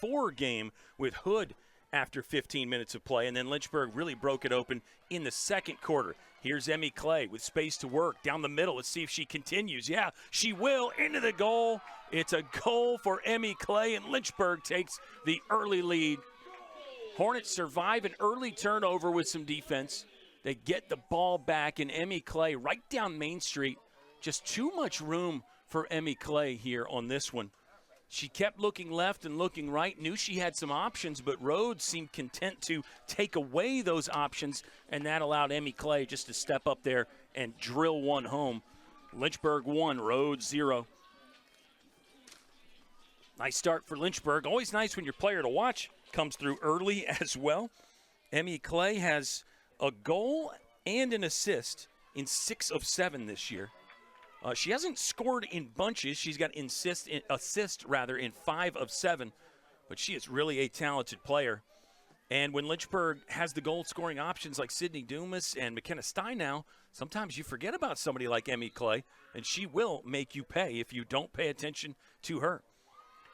4 game with Hood after 15 minutes of play, and then Lynchburg really broke it open in the second quarter. Here's Emmy Clay with space to work down the middle. Let's see if she continues. Yeah, she will. Into the goal. It's a goal for Emmy Clay, and Lynchburg takes the early lead. Hornets survive an early turnover with some defense. They get the ball back, and Emmy Clay right down Main Street. Just too much room for Emmy Clay here on this one. She kept looking left and looking right, knew she had some options, but Rhodes seemed content to take away those options, and that allowed Emmy Clay just to step up there and drill one home. Lynchburg 1, Rhodes 0. Nice start for Lynchburg. Always nice when your player to watch comes through early as well. Emmy Clay has a goal and an assist in 6 of 7 this year. She hasn't scored in bunches. She's got assist in 5 of 7, but she is really a talented player. And when Lynchburg has the goal-scoring options like Sydney Dumas and McKenna Steinow, sometimes you forget about somebody like Emmy Clay, and she will make you pay if you don't pay attention to her.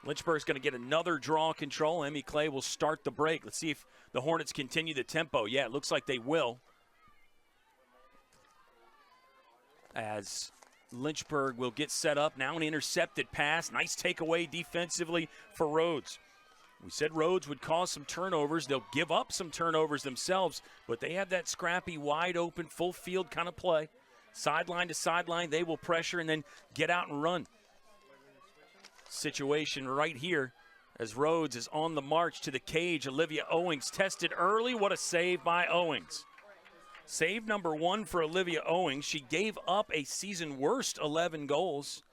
Lynchburg's going to get another draw control. Emmy Clay will start the break. Let's see if the Hornets continue the tempo. Yeah, it looks like they will. As Lynchburg will get set up. Now an intercepted pass. Nice takeaway defensively for Rhodes. We said Rhodes would cause some turnovers. They'll give up some turnovers themselves, but they have that scrappy, wide-open, full-field kind of play. Sideline to sideline, they will pressure and then get out and run. Situation right here as Rhodes is on the march to the cage. Olivia Owings tested early. What a save by Owings. Save number 1 for Olivia Owings. She gave up a season-worst 11 goals.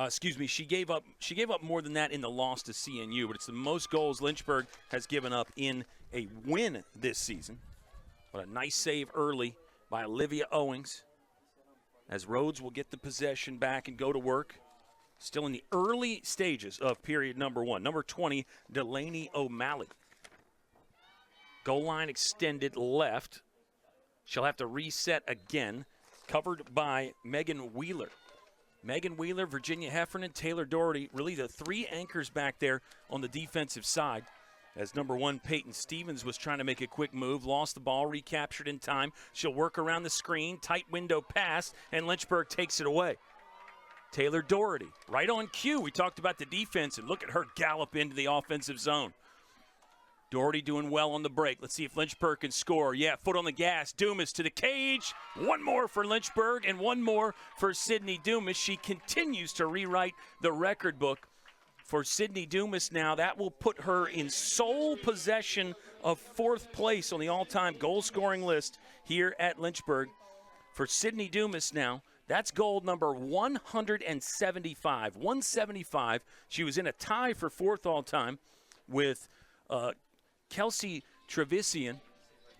She gave up more than that in the loss to CNU, but it's the most goals Lynchburg has given up in a win this season. But a nice save early by Olivia Owings as Rhodes will get the possession back and go to work. Still in the early stages of period number 1. Number 20, Delaney O'Malley. Goal line extended left. She'll have to reset again. Covered by Megan Wheeler. Megan Wheeler, Virginia Heffernan, Taylor Doherty, really the 3 anchors back there on the defensive side. As number 1, Peyton Stevens was trying to make a quick move, lost the ball, recaptured in time. She'll work around the screen, tight window pass, and Lynchburg takes it away. Taylor Doherty, right on cue. We talked about the defense, and look at her gallop into the offensive zone. Doherty doing well on the break. Let's see if Lynchburg can score. Yeah, foot on the gas. Dumas to the cage. One more for Lynchburg and one more for Sydney Dumas. She continues to rewrite the record book for Sydney Dumas now. That will put her in sole possession of 4th place on the all-time goal-scoring list here at Lynchburg. For Sydney Dumas now, that's goal number 175. 175. She was in a tie for 4th all-time with Kelsey Trevisian,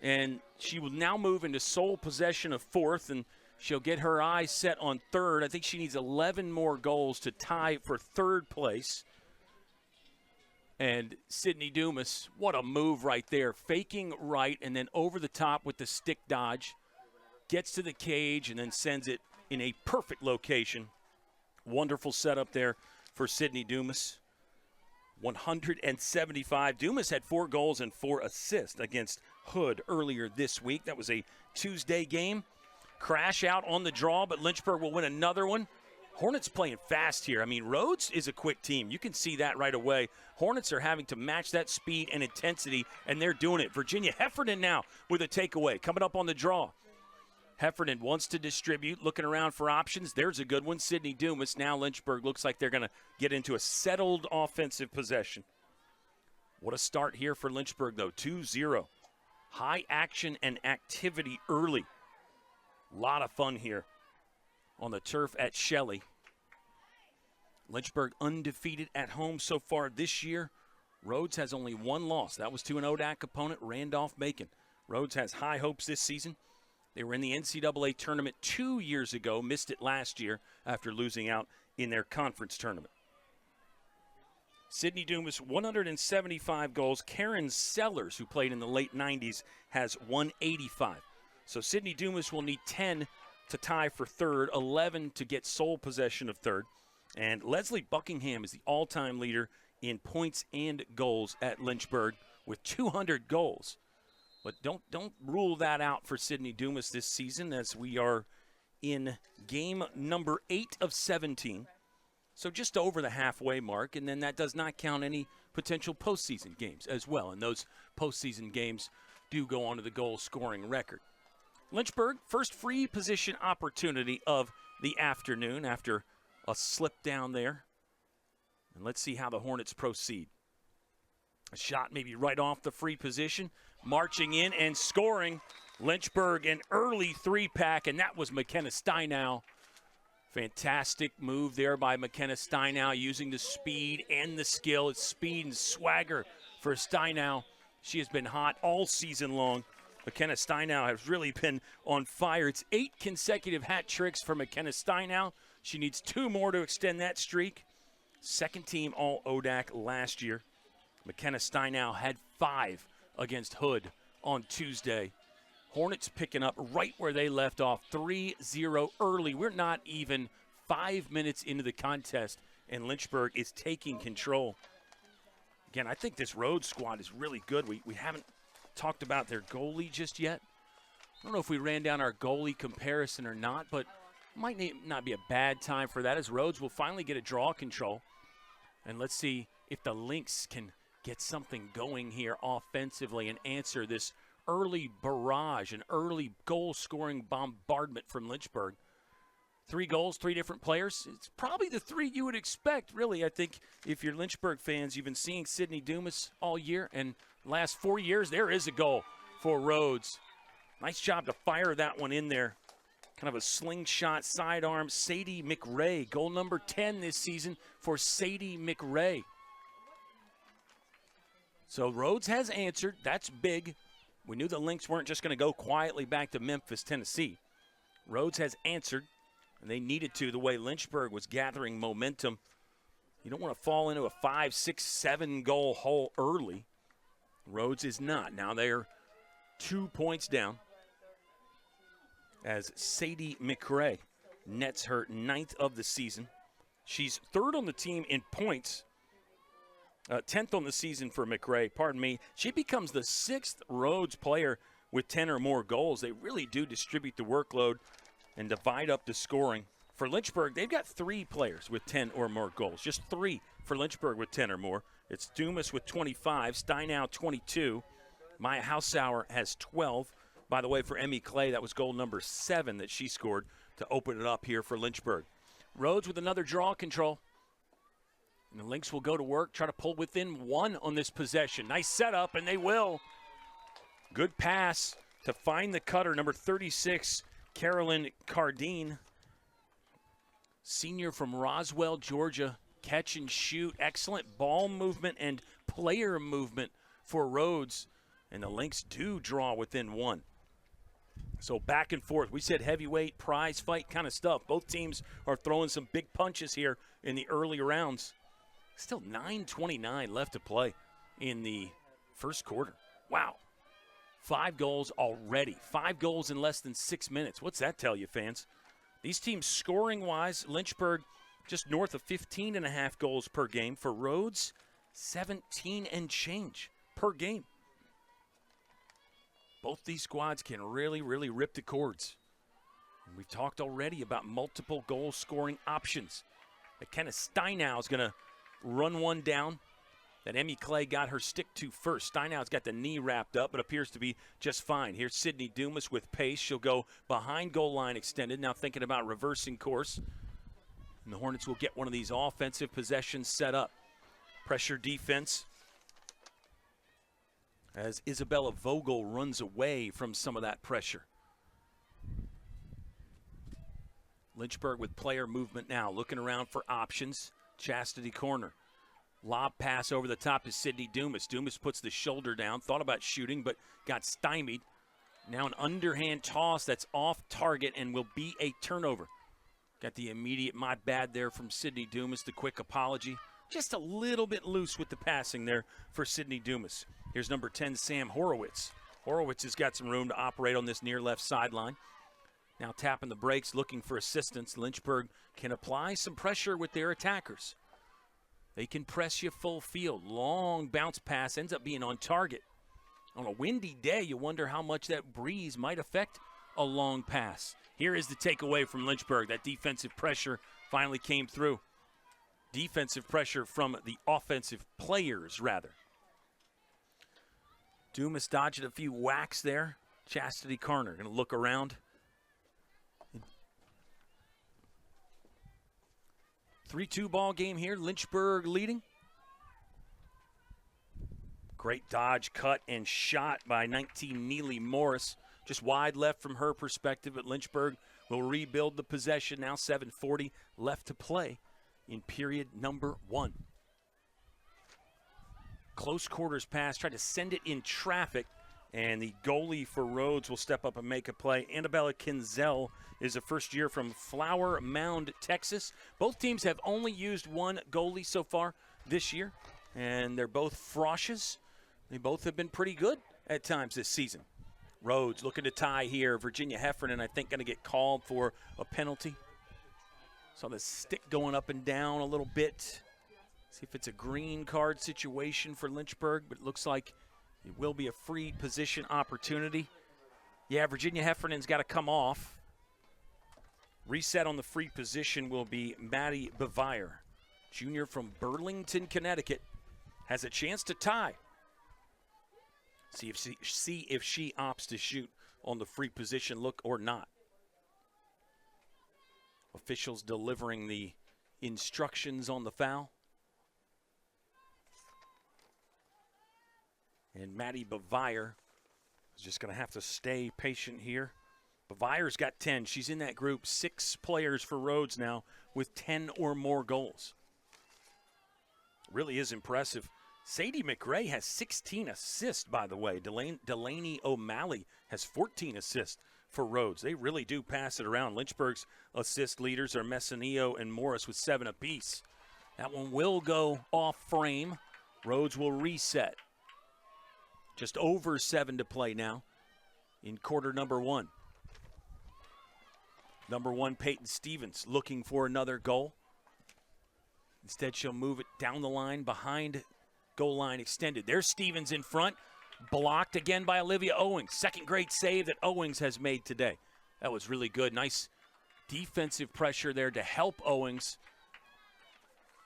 and she will now move into sole possession of 4th, and she'll get her eyes set on 3rd. I think she needs 11 more goals to tie for 3rd place. And Sydney Dumas, what a move right there. Faking right and then over the top with the stick dodge. Gets to the cage and then sends it in a perfect location. Wonderful setup there for Sydney Dumas. 175. Dumas had 4 goals and 4 assists against Hood earlier this week. That was a Tuesday game. Crash out on the draw, but Lynchburg will win another one. Hornets playing fast here. I mean, Rhodes is a quick team. You can see that right away. Hornets are having to match that speed and intensity, and they're doing it. Virginia Heffernan now with a takeaway. Coming up on the draw. Heffernan wants to distribute, looking around for options. There's a good one. Sydney Dumas. Now Lynchburg looks like they're going to get into a settled offensive possession. What a start here for Lynchburg, though. 2-0. High action and activity early. A lot of fun here on the turf at Shelley. Lynchburg undefeated at home so far this year. Rhodes has only 1 loss. That was to an ODAC opponent, Randolph-Macon. Rhodes has high hopes this season. They were in the NCAA tournament 2 years ago, missed it last year after losing out in their conference tournament. Sydney Dumas, 175 goals. Karen Sellers, who played in the late 90s, has 185. So Sydney Dumas will need 10 to tie for 3rd, 11 to get sole possession of 3rd. And Leslie Buckingham is the all-time leader in points and goals at Lynchburg with 200 goals. But don't rule that out for Sidney Dumas this season, as we are in game number 8 of 17. So just over the halfway mark, and then that does not count any potential postseason games as well. And those postseason games do go on to the goal scoring record. Lynchburg, first free position opportunity of the afternoon after a slip down there. And let's see how the Hornets proceed. A shot maybe right off the free position. Marching in and scoring. Lynchburg an early 3-pack, and that was McKenna Steinow. Fantastic move there by McKenna Steinow, using the speed and the skill. It's speed and swagger for Steinow. She has been hot all season long. McKenna Steinow has really been on fire. It's 8 consecutive hat tricks for McKenna Steinow. She needs 2 more to extend that streak. Second team All-ODAC last year. McKenna Steinow had 5 against Hood on Tuesday. Hornets picking up right where they left off, 3-0 early. We're not even 5 minutes into the contest, and Lynchburg is taking control. Again, I think this Rhodes squad is really good. We haven't talked about their goalie just yet. I don't know if we ran down our goalie comparison or not, but might not be a bad time for that, as Rhodes will finally get a draw control. And let's see if the Lynx can get something going here offensively and answer this early barrage, an early goal-scoring bombardment from Lynchburg. 3 goals, 3 different players. It's probably the 3 you would expect, really. I think if you're Lynchburg fans, you've been seeing Sidney Dumas all year, and last 4 years, there is a goal for Rhodes. Nice job to fire that one in there. Kind of a slingshot sidearm. Sadie McRae, goal number 10 this season for Sadie McRae. So Rhodes has answered. That's big. We knew the Lynx weren't just going to go quietly back to Memphis, Tennessee. Rhodes has answered, and they needed to, the way Lynchburg was gathering momentum. You don't want to fall into a 5, 6, 7 goal hole early. Rhodes is not. Now they're 2 points down as Sadie McRae nets her 9th of the season. She's 3rd on the team in points. 10th on the season for McRae, pardon me. She becomes the 6th Rhodes player with 10 or more goals. They really do distribute the workload and divide up the scoring. For Lynchburg, they've got 3 players with 10 or more goals. Just 3 for Lynchburg with 10 or more. It's Dumas with 25, Steinow 22. Maya Hausauer has 12. By the way, for Emmy Clay, that was goal number 7 that she scored to open it up here for Lynchburg. Rhodes with another draw control. And the Lynx will go to work, try to pull within 1 on this possession. Nice setup, and they will. Good pass to find the cutter, number 36, Carolyn Cardine. Senior from Roswell, Georgia. Catch and shoot. Excellent ball movement and player movement for Rhodes. And the Lynx do draw within 1. So back and forth. We said heavyweight, prize fight kind of stuff. Both teams are throwing some big punches here in the early rounds. Still 9:29 left to play in the first quarter. Wow. 5 goals already. 5 goals in less than 6 minutes. What's that tell you, fans? These teams scoring-wise, Lynchburg just north of 15.5 goals per game. For Rhodes, 17 and change per game. Both these squads can really, really rip the cords. And we've talked already about multiple goal-scoring options. McKenna Steinow is going to run one down that Emmy Clay got her stick to first. Steinau's got the knee wrapped up, but appears to be just fine. Here's Sidney Dumas with pace. She'll go behind goal line extended, now thinking about reversing course. And the Hornets will get one of these offensive possessions set up. Pressure defense as Isabella Vogel runs away from some of that pressure. Lynchburg with player movement now, looking around for options. Chastity corner. Lob pass over the top to Sidney Dumas. Dumas puts the shoulder down, thought about shooting, but got stymied. Now an underhand toss that's off target and will be a turnover. Got the immediate my bad there from Sidney Dumas, the quick apology. Just a little bit loose with the passing there for Sidney Dumas. Here's number 10, Sam Horowitz. Horowitz has got some room to operate on this near left sideline. Now tapping the brakes, looking for assistance. Lynchburg can apply some pressure with their attackers. They can press you full field. Long bounce pass ends up being on target. On a windy day, you wonder how much that breeze might affect a long pass. Here is the takeaway from Lynchburg. That defensive pressure finally came through. Defensive pressure from the offensive players, rather. Dumas dodged a few whacks there. Chastity Carner going to look around. 3-2 ball game here. Lynchburg leading. Great dodge, cut, and shot by 19 Neely Morris. Just wide left from her perspective, but Lynchburg will rebuild the possession. Now 7:40 left to play in period number 1. Close quarters pass, tried to send it in traffic, and the goalie for Rhodes will step up and make a play. Annabella Kinzel is a first year from Flower Mound, Texas. Both teams have only used one goalie so far this year, and they're both Frosches. They both have been pretty good at times this season. Rhodes looking to tie here. Virginia Heffernan, I think, going to get called for a penalty. Saw the stick going up and down a little bit. See if it's a green card situation for Lynchburg, but it looks like it will be a free position opportunity. Yeah, Virginia Heffernan's got to come off. Reset on the free position will be Maddie Bevire, junior from Burlington, Connecticut, has a chance to tie. See if she opts to shoot on the free position look or not. Officials delivering the instructions on the foul. And Maddie Bevire is just going to have to stay patient here. Bevire's got 10. She's in that group. 6 players for Rhodes now with 10 or more goals. Really is impressive. Sadie McRae has 16 assists, by the way. Delaney O'Malley has 14 assists for Rhodes. They really do pass it around. Lynchburg's assist leaders are Messinillo and Morris with 7 apiece. That one will go off frame. Rhodes will reset. Just over 7 to play now in quarter number 1. Number 1, Peyton Stevens, looking for another goal. Instead, she'll move it down the line behind goal line extended. There's Stevens in front. Blocked again by Olivia Owings. Second great save that Owings has made today. That was really good. Nice defensive pressure there to help Owings.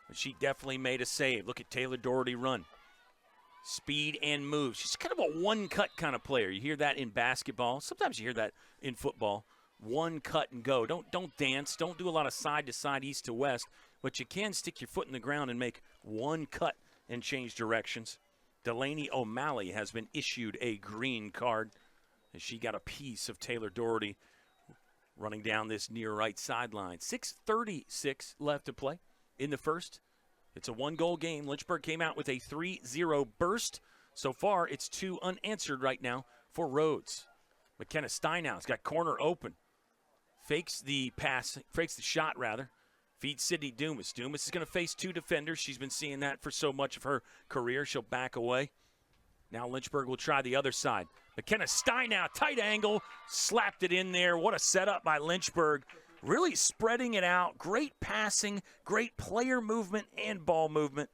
But she definitely made a save. Look at Taylor Doherty run. Speed and move. She's kind of a one-cut kind of player. You hear that in basketball. Sometimes you hear that in football. One cut and go. Don't dance. Don't do a lot of side-to-side, east-to-west. But you can stick your foot in the ground and make one cut and change directions. Delaney O'Malley has been issued a green card as she got a piece of Taylor Doherty running down this near right sideline. 6:36 left to play in the first. It's a 1-goal game. Lynchburg came out with a 3-0 burst. So far, it's 2 unanswered right now for Rhodes. McKenna Steinau's got corner open. Fakes the shot. Feeds Sydney Dumas. Dumas is going to face 2 defenders. She's been seeing that for so much of her career. She'll back away. Now Lynchburg will try the other side. McKenna Steinau, tight angle, slapped it in there. What a setup by Lynchburg. Really spreading it out. Great passing, great player movement and ball movement.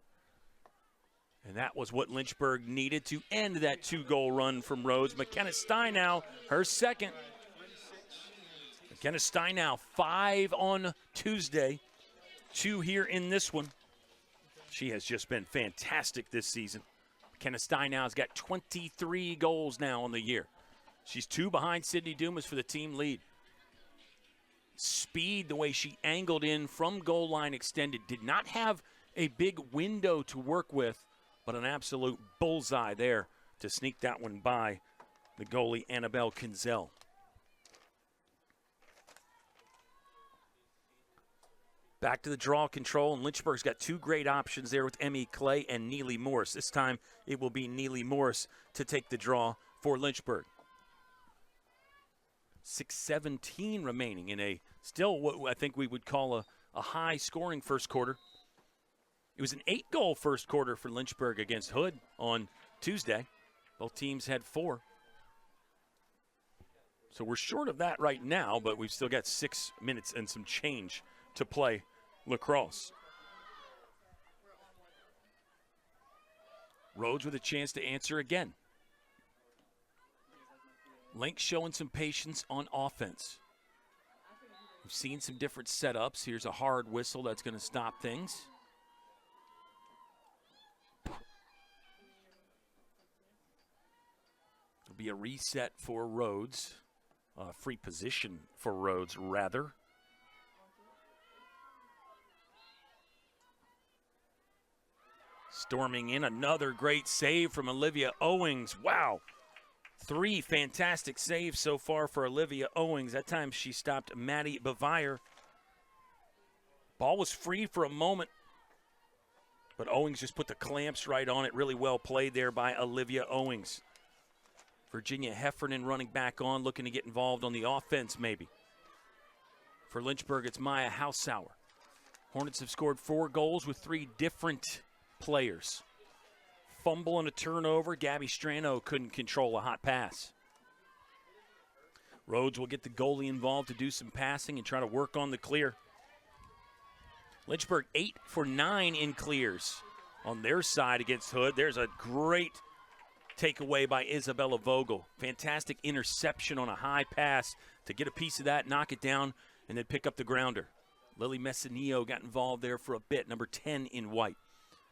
And that was what Lynchburg needed to end that 2-goal run from Rhodes. McKenna Steinau, her second. McKenna Steinau, 5 on Tuesday. 2 here in this one. She has just been fantastic this season. McKenna Steinau's got 23 goals now on the year. She's 2 behind Sydney Dumas for the team lead. Speed, the way she angled in from goal line extended, did not have a big window to work with, but an absolute bullseye there to sneak that one by the goalie Annabelle Kinzel. Back to the draw control, and Lynchburg's got 2 great options there with Emmy Clay and Neely Morris. This time it will be Neely Morris to take the draw for Lynchburg. 6:17 remaining in a still what I think we would call a high-scoring first quarter. It was an 8-goal first quarter for Lynchburg against Hood on Tuesday. Both teams had 4. So we're short of that right now, but we've still got 6 minutes and some change to play lacrosse. Rhodes with a chance to answer again. Lynx showing some patience on offense. We've seen some different setups. Here's a hard whistle that's going to stop things. It'll be a reset for Rhodes. Free position for Rhodes, rather. Storming in, another great save from Olivia Owings. Wow. 3 fantastic saves so far for Olivia Owings. That time she stopped Maddie Bavire. Ball was free for a moment, but Owings just put the clamps right on it. Really well played there by Olivia Owings. Virginia Heffernan running back on, looking to get involved on the offense maybe. For Lynchburg, it's Maya Hausauer. Hornets have scored 4 goals with 3 different players. Fumble and a turnover. Gabby Strano couldn't control a hot pass. Rhodes will get the goalie involved to do some passing and try to work on the clear. Lynchburg 8 for 9 in clears on their side against Hood. There's a great takeaway by Isabella Vogel. Fantastic interception on a high pass to get a piece of that, knock it down, and then pick up the grounder. Lily Messinillo got involved there for a bit, number 10 in white.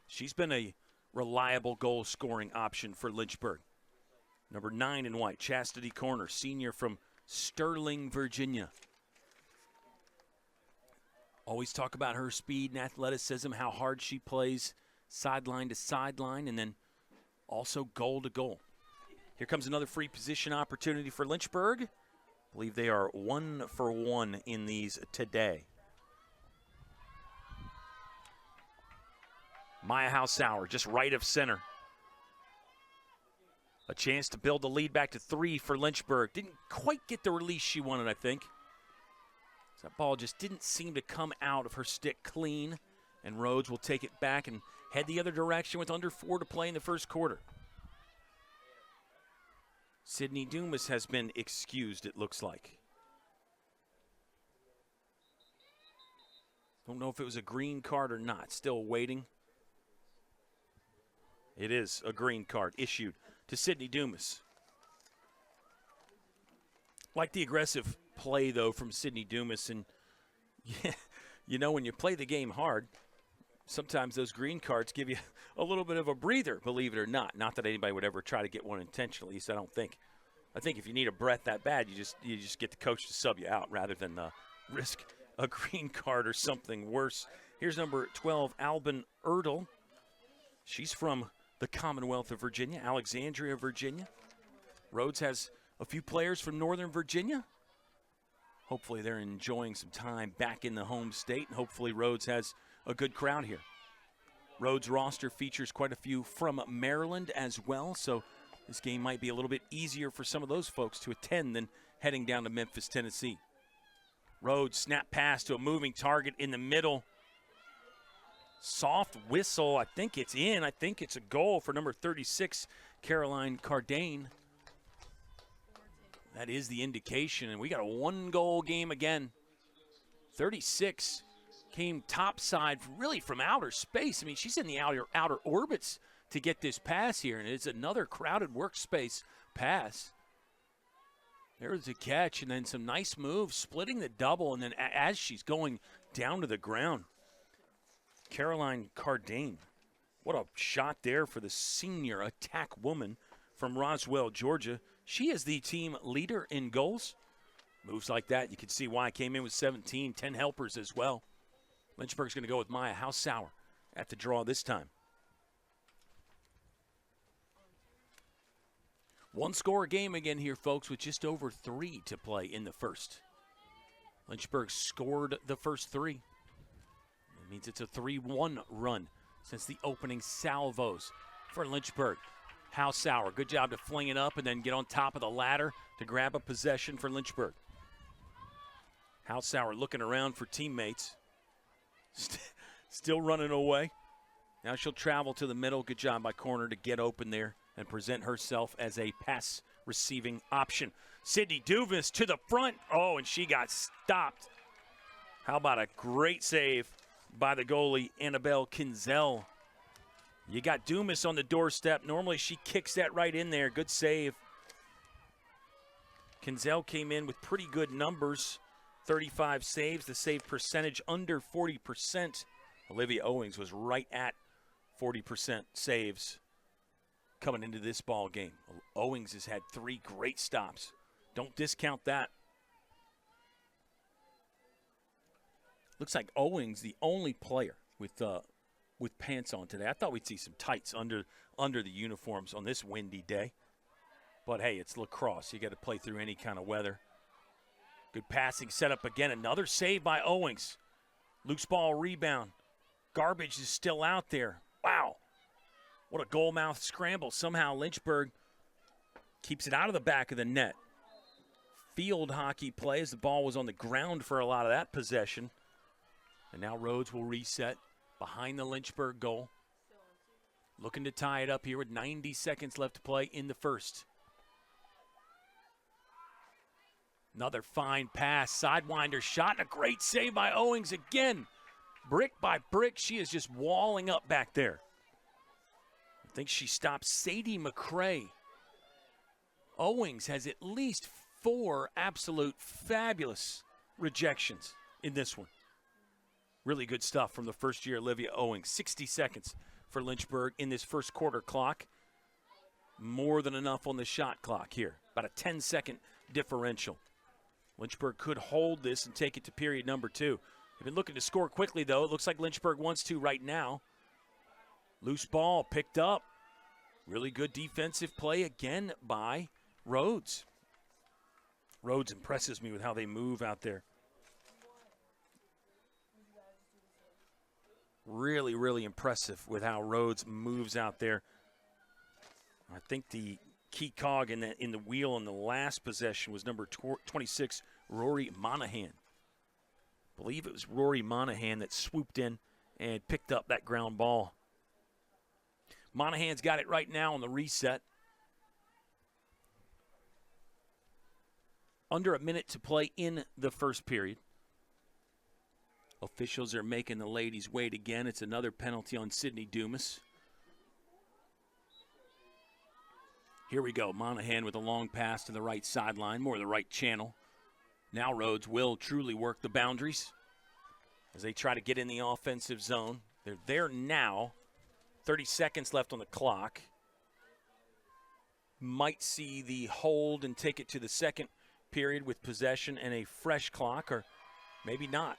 She's been a reliable goal-scoring option for Lynchburg. Number 9 in white, Chastity Corner, senior from Sterling, Virginia. Always talk about her speed and athleticism, how hard she plays sideline to sideline, and then also goal to goal. Here comes another free position opportunity for Lynchburg. I believe they are 1 for 1 in these today. Maya Hausauer just right of center. A chance to build the lead back to 3 for Lynchburg. Didn't quite get the release she wanted, I think. That ball just didn't seem to come out of her stick clean, and Rhodes will take it back and head the other direction with under 4 to play in the first quarter. Sydney Dumas has been excused, it looks like. Don't know if it was a green card or not. Still waiting. It is a green card issued to Sydney Dumas. Like the aggressive play, though, from Sydney Dumas. And, yeah, you know, when you play the game hard, sometimes those green cards give you a little bit of a breather, believe it or not. Not that anybody would ever try to get one intentionally, so I don't think. I think if you need a breath that bad, you just get the coach to sub you out rather than risk a green card or something worse. Here's number 12, Albin Erdl. She's from the Commonwealth of Virginia, Alexandria, Virginia. Rhodes has a few players from Northern Virginia. Hopefully they're enjoying some time back in the home state, and hopefully Rhodes has a good crowd here. Rhodes' roster features quite a few from Maryland as well, so this game might be a little bit easier for some of those folks to attend than heading down to Memphis, Tennessee. Rhodes snap pass to a moving target in the middle. Soft whistle. I think it's in. I think it's a goal for number 36, Caroline Cardane. That is the indication, and we got a 1-goal game again. 36 came topside, really from outer space. I mean, she's in the outer orbits to get this pass here, and it's another crowded workspace pass. There's a catch, and then some nice moves, splitting the double, and then as she's going down to the ground, Caroline Cardane. What a shot there for the senior attack woman from Roswell, Georgia. She is the team leader in goals. Moves like that, you can see why I came in with 17, 10 helpers as well. Lynchburg's going to go with Maya Hausauer at the draw this time. 1-score game again here, folks, with just over 3 to play in the first. Lynchburg scored the first 3. It means it's a 3-1 run since the opening salvos for Lynchburg. Hausauer, good job to fling it up and then get on top of the ladder to grab a possession for Lynchburg. Hausauer looking around for teammates. Still running away. Now she'll travel to the middle. Good job by Corner to get open there and present herself as a pass receiving option. Sydney Dumas to the front. Oh, and she got stopped. How about a great save by the goalie, Annabelle Kinzel. You got Dumas on the doorstep. Normally she kicks that right in there. Good save. Kinzel came in with pretty good numbers. 35 saves, the save percentage under 40%. Olivia Owings was right at 40% saves coming into this ball game. Owings has had 3 great stops. Don't discount that. Looks like Owings the only player with pants on today. I thought we'd see some tights under the uniforms on this windy day. But hey, it's lacrosse. You got to play through any kind of weather. Good passing setup again. Another save by Owings. Loose ball rebound. Garbage is still out there. Wow. What a goal-mouth scramble. Somehow Lynchburg keeps it out of the back of the net. Field hockey play as the ball was on the ground for a lot of that possession. And now Rhodes will reset behind the Lynchburg goal. Looking to tie it up here with 90 seconds left to play in the first. Another fine pass, sidewinder shot, and a great save by Owings again. Brick by brick, she is just walling up back there. I think she stopped Sadie McCray. Owings has at least 4 absolute fabulous rejections in this one. Really good stuff from the first-year Olivia Owings. 60 seconds for Lynchburg in this first quarter clock. More than enough on the shot clock here. About a 10-second differential. Lynchburg could hold this and take it to period number 2. They've been looking to score quickly, though. It looks like Lynchburg wants to right now. Loose ball picked up. Really good defensive play again by Rhodes. Rhodes impresses me with how they move out there. Really, really impressive with how Rhodes moves out there. I think the key cog in the wheel in the last possession was number 26, Rory Monahan. I believe it was Rory Monahan that swooped in and picked up that ground ball. Monahan's got it right now on the reset. Under a minute to play in the first period. Officials are making the ladies wait again. It's another penalty on Sydney Dumas. Here we go. Monahan with a long pass to the right sideline, more the right channel. Now Rhodes will truly work the boundaries as they try to get in the offensive zone. They're there now. 30 seconds left on the clock. Might see the hold and take it to the second period with possession and a fresh clock, or maybe not.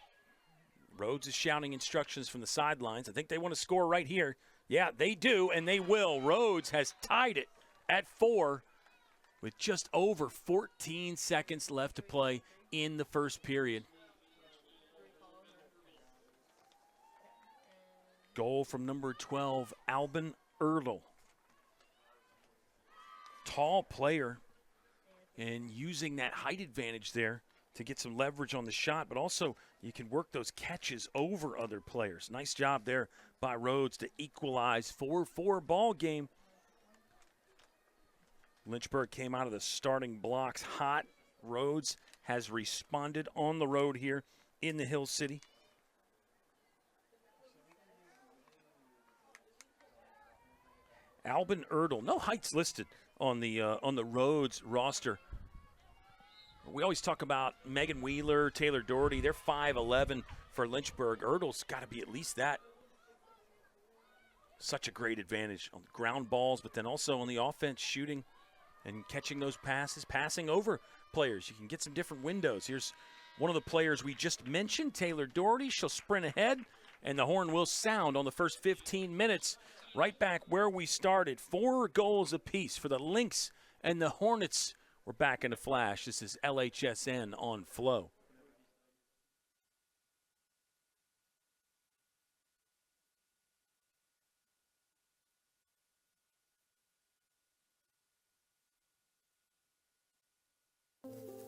Rhodes is shouting instructions from the sidelines. I think they want to score right here. Yeah, they do, and they will. Rhodes has tied it at 4 with just over 14 seconds left to play in the first period. Goal from number 12, Albin Erdl. Tall player, and using that height advantage there to get some leverage on the shot, but also you can work those catches over other players. Nice job there by Rhodes to equalize 4-4 ball game. Lynchburg came out of the starting blocks hot. Rhodes has responded on the road here in the Hill City. Albin Erdl, no heights listed on the Rhodes roster. We always talk about Megan Wheeler, Taylor Doherty. They're 5'11" for Lynchburg. Erdl's got to be at least that. Such a great advantage on the ground balls, but then also on the offense, shooting and catching those passes, passing over players. You can get some different windows. Here's one of the players we just mentioned, Taylor Doherty. She'll sprint ahead, and the horn will sound on the first 15 minutes. Right back where we started. 4 goals apiece for the Lynx and the Hornets. We're back in a flash. This is LHSN on Flo.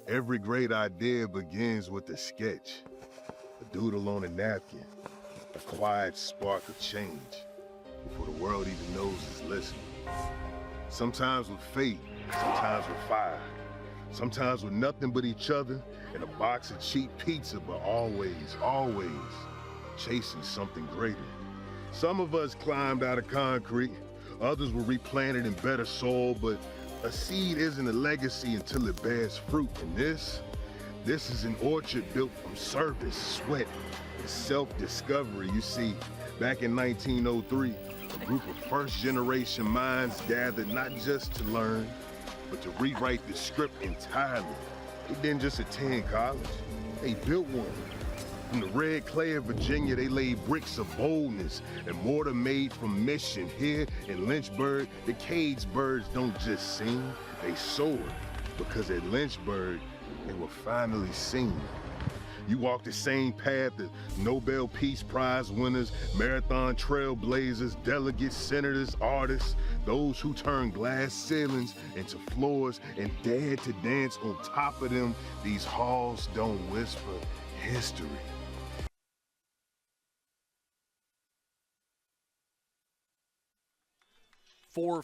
Every great idea begins with a sketch, a doodle on a napkin, a quiet spark of change before the world even knows it's listening. Sometimes with faith, sometimes with fire, sometimes with nothing but each other and a box of cheap pizza, but always, always chasing something greater. Some of us climbed out of concrete, others were replanted in better soil, but a seed isn't a legacy until it bears fruit. And this is an orchard built from service, sweat, and self-discovery. You see, back in 1903, a group of first-generation minds gathered not just to learn, but to rewrite the script entirely. They didn't just attend college, they built one. From the red clay of Virginia, they laid bricks of boldness and mortar made from mission. Here in Lynchburg, the caged birds don't just sing, they soar. Because at Lynchburg, they were finally seen. You walk the same path that Nobel Peace Prize winners, marathon trailblazers, delegates, senators, artists, those who turn glass ceilings into floors and dared to dance on top of them. These halls don't whisper history.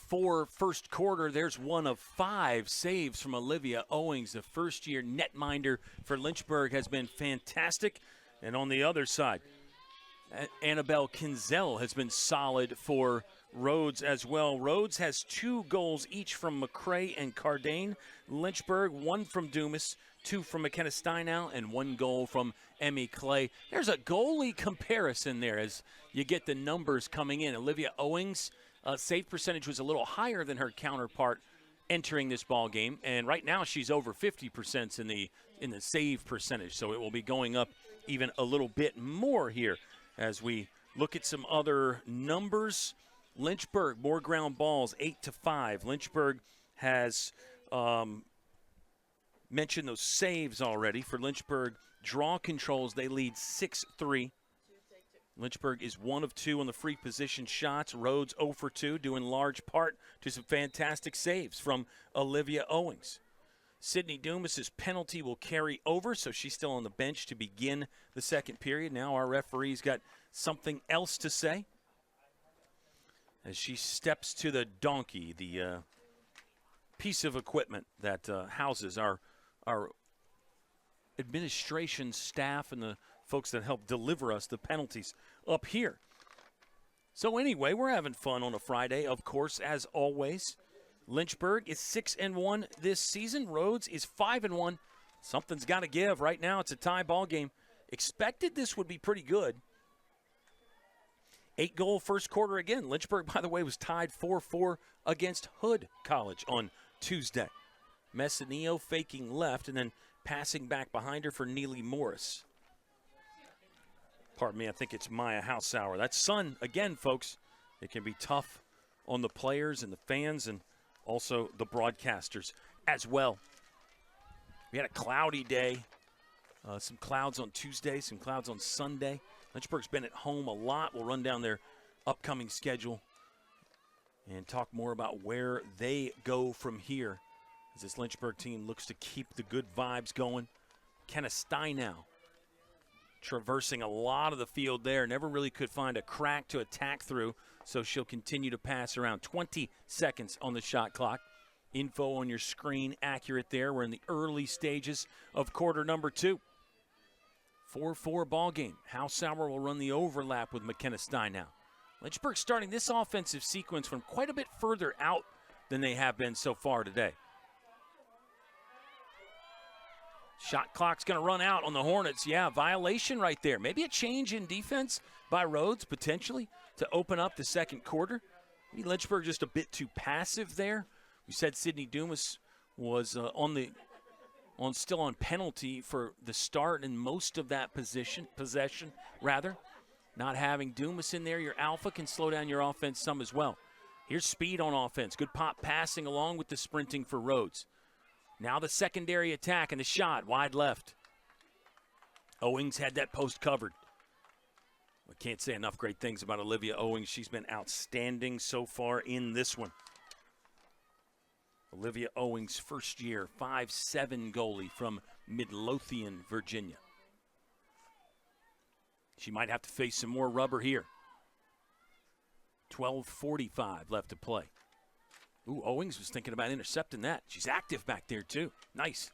For first quarter, there's one of 5 saves from Olivia Owings. The first-year netminder for Lynchburg has been fantastic. And on the other side, Annabelle Kinzel has been solid for Rhodes as well. Rhodes has 2 goals each from McCray and Cardane. Lynchburg, 1 from Dumas, 2 from McKenna Steinow, and 1 goal from Emmy Clay. There's a goalie comparison there as you get the numbers coming in. Olivia Owings' save percentage was a little higher than her counterpart entering this ball game, and right now she's over 50% in the save percentage, so it will be going up even a little bit more here as we look at some other numbers. Lynchburg, more ground balls, 8-5. Lynchburg has mentioned those saves already. For Lynchburg, draw controls, they lead 6-3. Lynchburg is 1 of 2 on the free position shots. Rhodes 0 for 2, due in large part to some fantastic saves from Olivia Owings. Sydney Dumas's penalty will carry over, so she's still on the bench to begin the second period. Now our referee's got something else to say as she steps to the donkey, the piece of equipment that houses our administration staff and the folks that help deliver us the penalties up here. So anyway, we're having fun on a Friday, of course, as always. Lynchburg is 6-1 this season. Rhodes is 5-1. Something's got to give. Right now, it's a tie ball game. Expected this would be pretty good. 8-goal first quarter again. Lynchburg, by the way, was tied 4-4 against Hood College on Tuesday. Messineo faking left and then passing back behind her for Neely Morris. Pardon me, I think it's Maya Hausauer. That's sun again, folks. It can be tough on the players and the fans and also the broadcasters as well. We had a cloudy day. Some clouds on Tuesday, some clouds on Sunday. Lynchburg's been at home a lot. We'll run down their upcoming schedule and talk more about where they go from here as this Lynchburg team looks to keep the good vibes going. Kenna Steinow traversing a lot of the field there. Never really could find a crack to attack through, so she'll continue to pass around. 20 seconds on the shot clock. Info on your screen, accurate there. We're in the early stages of quarter number 2. 4-4 ball game. Hausauer will run the overlap with McKenna Steinow. Lynchburg starting this offensive sequence from quite a bit further out than they have been so far today. Shot clock's going to run out on the Hornets. Yeah, violation right there. Maybe a change in defense by Rhodes, potentially, to open up the second quarter. Maybe Lynchburg just a bit too passive there. We said Sydney Dumas was still on penalty for the start and most of that possession. Not having Dumas in there, your alpha can slow down your offense some as well. Here's speed on offense. Good pop passing along with the sprinting for Rhodes. Now the secondary attack and the shot, wide left. Owings had that post covered. I can't say enough great things about Olivia Owings. She's been outstanding so far in this one. Olivia Owings, first year, 5'7" goalie from Midlothian, Virginia. She might have to face some more rubber here. 12:45 left to play. Ooh, Owings was thinking about intercepting that. She's active back there, too. Nice.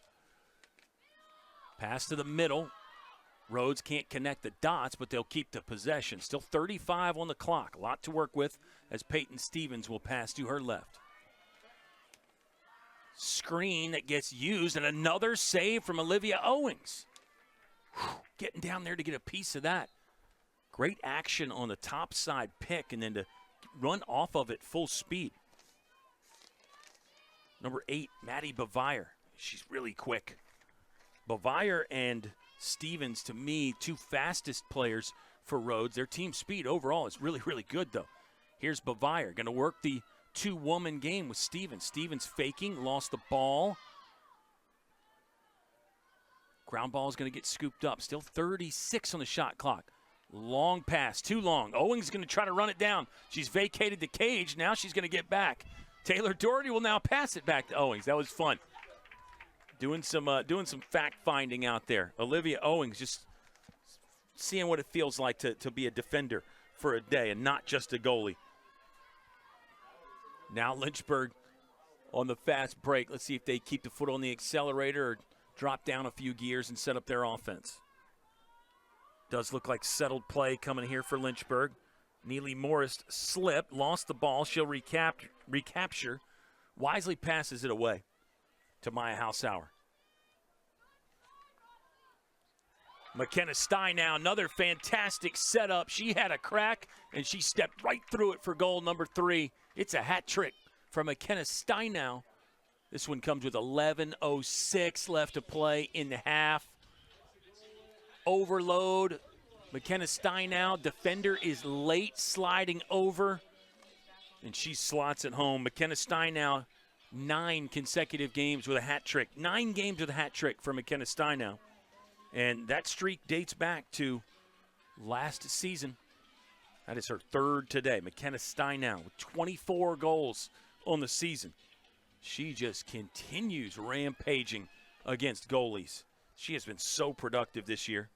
Pass to the middle. Rhodes can't connect the dots, but they'll keep the possession. Still 35 on the clock. A lot to work with as Peyton Stevens will pass to her left. Screen that gets used, and another save from Olivia Owings. Getting down there to get a piece of that. Great action on the top side pick, and then to run off of it full speed. Number 8, Maddie Bavire. She's really quick. Bavire and Stevens, to me, 2 fastest players for Rhodes. Their team speed overall is really, really good, though. Here's Bavire, going to work the 2-woman game with Stevens. Stevens faking, lost the ball. Ground ball is going to get scooped up. Still 36 on the shot clock. Long pass, too long. Owings is going to try to run it down. She's vacated the cage. Now she's going to get back. Taylor Doherty will now pass it back to Owings. That was fun. Doing some fact-finding out there. Olivia Owings just seeing what it feels like to be a defender for a day and not just a goalie. Now Lynchburg on the fast break. Let's see if they keep the foot on the accelerator or drop down a few gears and set up their offense. Does look like settled play coming here for Lynchburg. Neely Morris slipped, lost the ball. She'll recapture. Wisely passes it away to Maya Hausauer. McKenna Stein now, another fantastic setup. She had a crack, and she stepped right through it for goal number 3. It's a hat trick from McKenna Stein now. This one comes with 11:06 left to play in the half. Overload. McKenna Stein now. Defender is late sliding over, and she slots it home. McKenna Stein now, 9 consecutive games with a hat trick. 9 games with a hat trick for McKenna Stein now. And that streak dates back to last season. That is her 3rd today. McKenna Stein now with 24 goals on the season. She just continues rampaging against goalies. She has been so productive this year.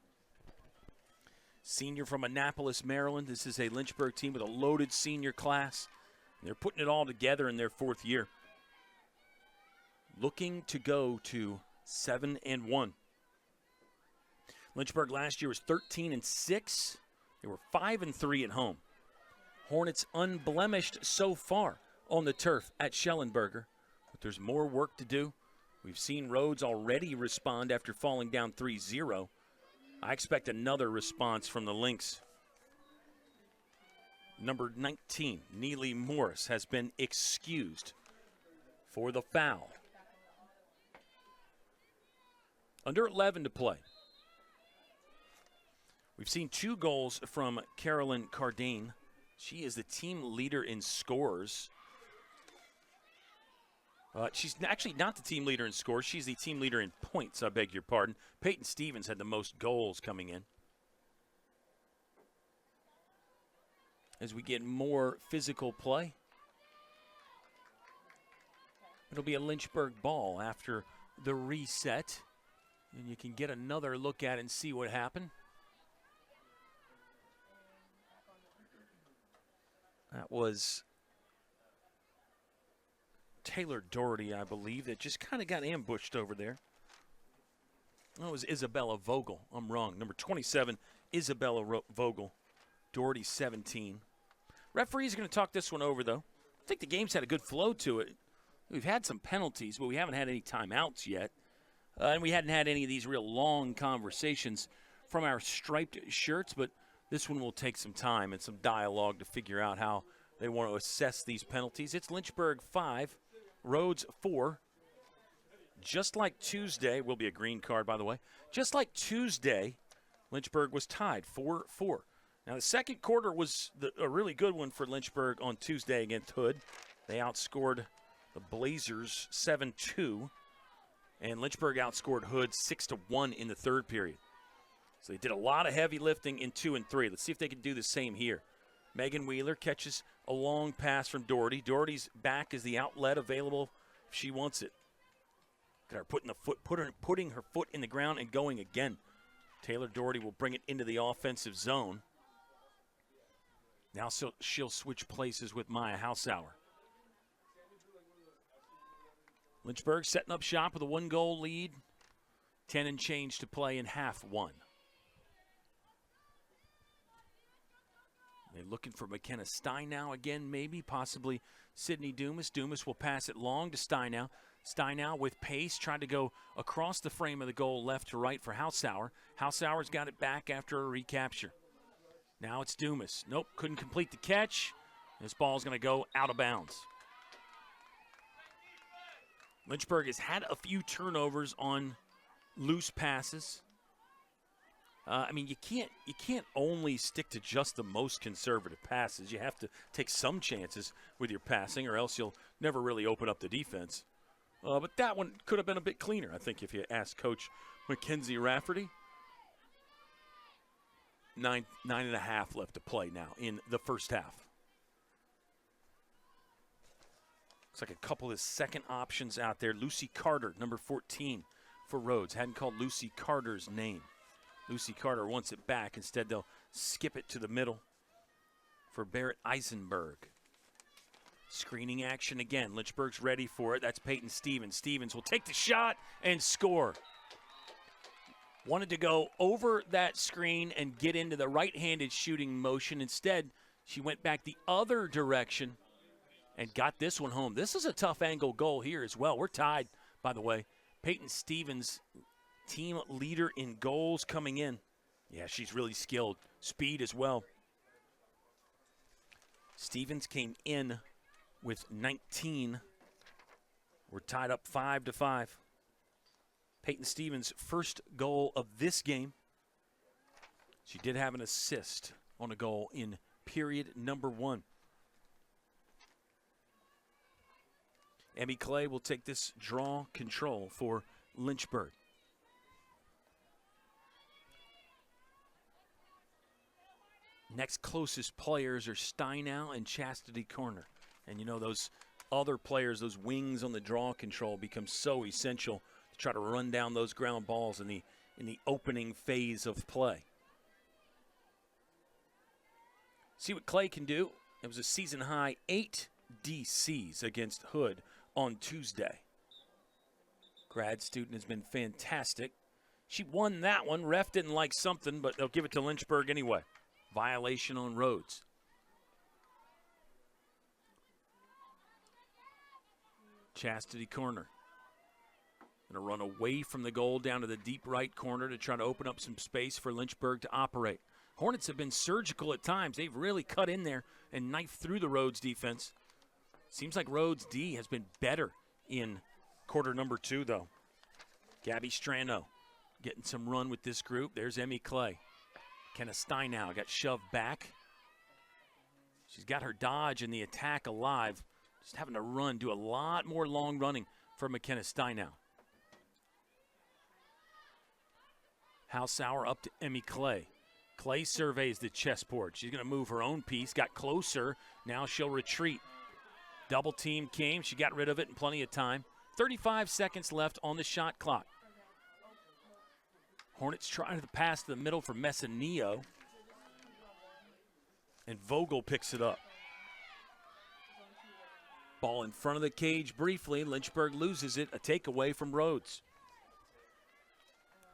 Senior from Annapolis, Maryland. This is a Lynchburg team with a loaded senior class. They're putting it all together in their 4th year. Looking to go to 7-1. Lynchburg last year was 13-6. They were 5-3 at home. Hornets unblemished so far on the turf at Schellenberger. But there's more work to do. We've seen Rhodes already respond after falling down 3-0. I expect another response from the Lynx. Number 19, Neely Morris, has been excused for the foul. Under 11 to play. We've seen 2 goals from Carolyn Cardane. She is the team leader in scores. She's actually not the team leader in scores. She's the team leader in points, I beg your pardon. Peyton Stevens had the most goals coming in. As we get more physical play, it'll be a Lynchburg ball after the reset. And you can get another look at it and see what happened. That was Taylor Doherty, I believe, that just kind of got ambushed over there. Oh, it was Isabella Vogel. I'm wrong. Number 27, Isabella Vogel. Doherty, 17. Referees are going to talk this one over, though. I think the game's had a good flow to it. We've had some penalties, but we haven't had any timeouts yet. And we hadn't had any of these real long conversations from our striped shirts, but this one will take some time and some dialogue to figure out how they want to assess these penalties. It's Lynchburg 5, Rhodes 4. Just like Tuesday, will be a green card, by the way. Just like Tuesday, Lynchburg was tied 4-4. Now, the second quarter was a really good one for Lynchburg on Tuesday against Hood. They outscored the Blazers 7-2, and Lynchburg outscored Hood 6-1 in the third period. So they did a lot of heavy lifting in 2 and 3. Let's see if they can do the same here. Megan Wheeler catches a long pass from Doherty. Doherty's back is the outlet available if she wants it. Got her putting her foot in the ground and going again. Taylor Doherty will bring it into the offensive zone. Now she'll switch places with Maya Hausauer. Lynchburg setting up shop with a 1-goal lead. 10 and change to play in half one. They're looking for McKenna Steinow again, maybe, possibly Sydney Dumas. Dumas will pass it long to Steinow. Steinow with pace, trying to go across the frame of the goal left to right for Hausauer. Hausauer's got it back after a recapture. Now it's Dumas. Nope, couldn't complete the catch. This ball's going to go out of bounds. Lynchburg has had a few turnovers on loose passes. I mean, you can't only stick to just the most conservative passes. You have to take some chances with your passing, or else you'll never really open up the defense. But that one could have been a bit cleaner, I think, if you ask Coach Mackenzie Rafferty. 9.5 left to play now in the first half. Looks like a couple of second options out there. Lucy Carter, number 14 for Rhodes. Hadn't called Lucy Carter's name. Lucy Carter wants it back. Instead, they'll skip it to the middle for Barrett Eisenberg. Screening action again. Lynchburg's ready for it. That's Peyton Stevens. Stevens will take the shot and score. Wanted to go over that screen and get into the right-handed shooting motion. Instead, she went back the other direction and got this one home. This is a tough angle goal here as well. We're tied, by the way. Peyton Stevens, team leader in goals coming in. Yeah, she's really skilled. Speed as well. Stevens came in with 19. We're tied up 5-5. Peyton Stevens' first goal of this game. She did have an assist on a goal in period number 1. Emmy Clay will take this draw control for Lynchburg. Next closest players are Steinow and Chastity Corner. And you know, those other players, those wings on the draw control, become so essential to try to run down those ground balls in the opening phase of play. See what Clay can do. It was a season high 8 DCs against Hood on Tuesday. Grad student has been fantastic. She won that one. Ref didn't like something, but they'll give it to Lynchburg anyway. Violation on Rhodes. Chastity Corner. Going to run away from the goal down to the deep right corner to try to open up some space for Lynchburg to operate. Hornets have been surgical at times. They've really cut in there and knifed through the Rhodes defense. Seems like Rhodes D has been better in quarter number 2, though. Gabby Strano getting some run with this group. There's Emmy Clay. Kenna Steinow got shoved back. She's got her dodge and the attack alive. Just having to run, do a lot more long running for McKenna Steinow. Hausauer up to Emmy Clay. Clay surveys the chessboard. She's going to move her own piece. Got closer. Now she'll retreat. Double team came. She got rid of it in plenty of time. 35 seconds left on the shot clock. Hornets trying to pass to the middle for Messineo. And Vogel picks it up. Ball in front of the cage briefly. Lynchburg loses it. A takeaway from Rhodes.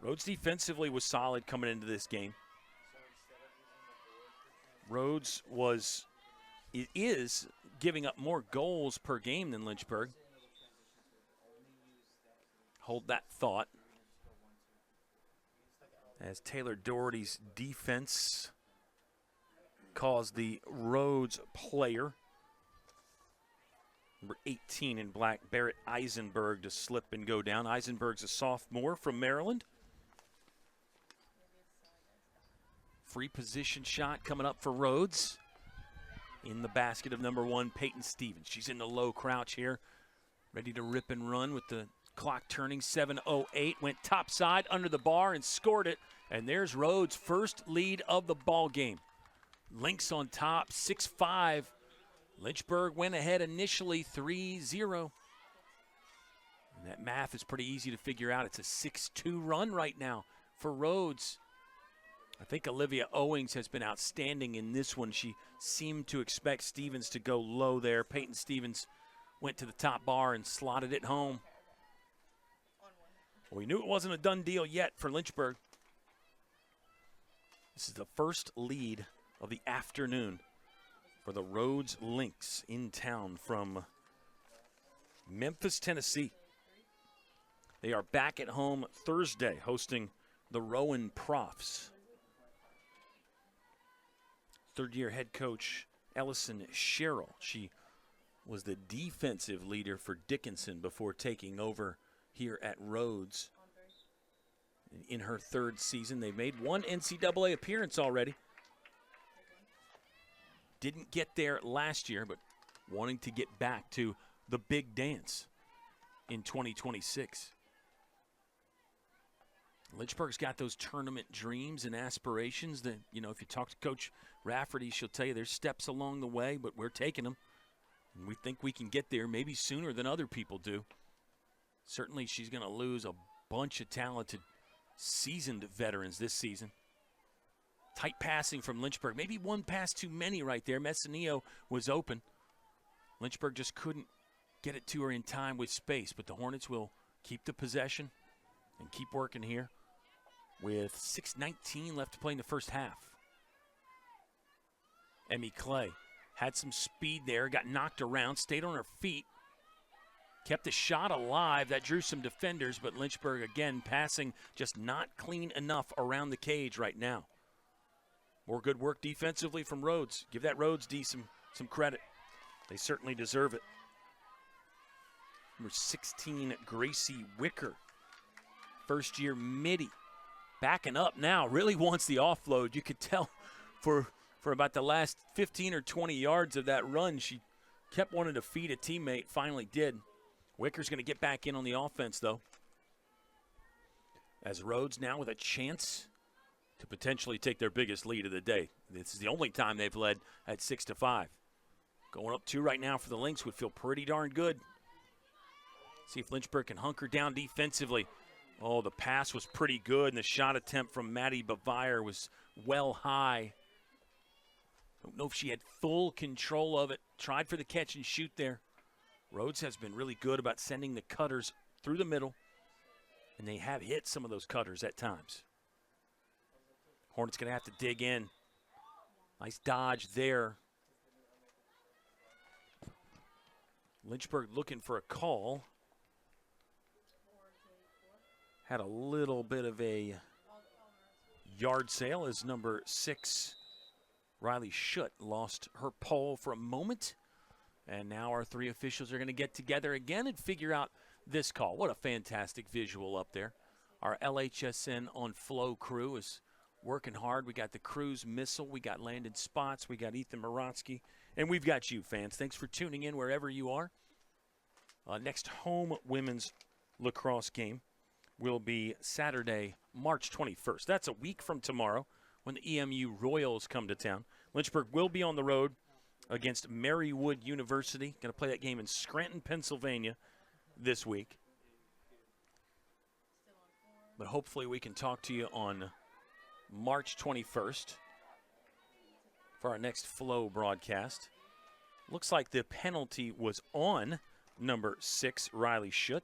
Rhodes defensively was solid coming into this game. Rhodes is giving up more goals per game than Lynchburg. Hold that thought. As Taylor Doherty's defense caused the Rhodes player, number 18 in black, Barrett Eisenberg, to slip and go down. Eisenberg's a sophomore from Maryland. Free position shot coming up for Rhodes. In the basket of number 1, Peyton Stevens. She's in the low crouch here. Ready to rip and run with the clock turning. 7:08. Went topside under the bar and scored it. And there's Rhodes' first lead of the ball game. Lynx on top, 6-5. Lynchburg went ahead initially 3-0. And that math is pretty easy to figure out. It's a 6-2 run right now for Rhodes. I think Olivia Owings has been outstanding in this one. She seemed to expect Stevens to go low there. Peyton Stevens went to the top bar and slotted it home. Well, we knew it wasn't a done deal yet for Lynchburg. This is the first lead of the afternoon for the Rhodes Lynx in town from Memphis, Tennessee. They are back at home Thursday hosting the Rowan Profs. Third-year head coach Ellison Sherrill. She was the defensive leader for Dickinson before taking over here at Rhodes. In her third season, they've made one NCAA appearance already. Didn't get there last year, but wanting to get back to the big dance in 2026. Lynchburg's got those tournament dreams and aspirations that, you know, if you talk to Coach Rafferty, she'll tell you there's steps along the way, but we're taking them. And we think we can get there maybe sooner than other people do. Certainly she's going to lose a bunch of talented, seasoned veterans this season. Tight passing from Lynchburg. Maybe one pass too many right there. Messineo was open. Lynchburg just couldn't get it to her in time with space, but the Hornets will keep the possession and keep working here with 6:19 left to play in the first half. Emmy Clay had some speed there, got knocked around, stayed on her feet, kept the shot alive. That drew some defenders, but Lynchburg again passing just not clean enough around the cage right now. More good work defensively from Rhodes. Give that Rhodes D some credit. They certainly deserve it. Number 16, Gracie Wicker. First-year midi. Backing up now. Really wants the offload. You could tell for about the last 15 or 20 yards of that run, she kept wanting to feed a teammate. Finally did. Wicker's going to get back in on the offense, though. As Rhodes now with a chance to potentially take their biggest lead of the day. This is the only time they've led at 6-5. Going up 2 right now for the Lynx would feel pretty darn good. See if Lynchburg can hunker down defensively. Oh, the pass was pretty good, and the shot attempt from Maddie Bavire was well high. Don't know if she had full control of it. Tried for the catch and shoot there. Rhodes has been really good about sending the cutters through the middle, and they have hit some of those cutters at times. Hornets going to have to dig in. Nice dodge there. Lynchburg looking for a call. Had a little bit of a yard sale as number 6, Riley Schutt, lost her pole for a moment. And now our 3 officials are going to get together again and figure out this call. What a fantastic visual up there. Our LHSN on Flow crew is working hard. We got the Cruise Missile. We got Landon Spots. We got Ethan Morotsky. And we've got you, fans. Thanks for tuning in wherever you are. Next home women's lacrosse game will be Saturday, March 21st. That's a week from tomorrow when the EMU Royals come to town. Lynchburg will be on the road against Marywood University. Going to play that game in Scranton, Pennsylvania this week. But hopefully we can talk to you on March 21st for our next Flow broadcast. Looks like the penalty was on number 6, Riley Schutt.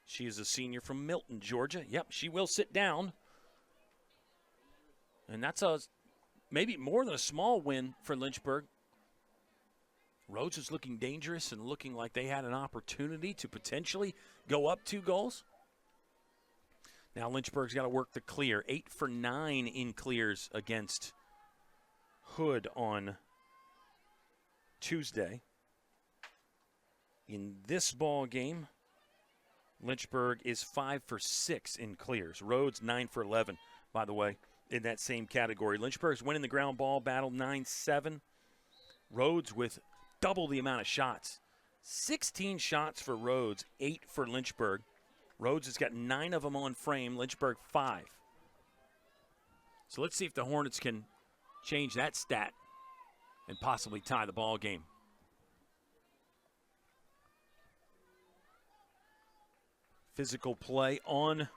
She is a senior from Milton, Georgia. Yep, she will sit down. And that's maybe more than a small win for Lynchburg. Rhodes is looking dangerous and looking like they had an opportunity to potentially go up 2 goals. Now Lynchburg's got to work the clear. 8 for 9 in clears against Hood on Tuesday. In this ball game, Lynchburg is 5 for 6 in clears. Rhodes 9 for 11, by the way, in that same category. Lynchburg's winning the ground ball battle 9-7. Rhodes with double the amount of shots. 16 shots for Rhodes, 8 for Lynchburg. Rhodes has got 9 of them on frame, Lynchburg 5. So let's see if the Hornets can change that stat and possibly tie the ball game. Physical play on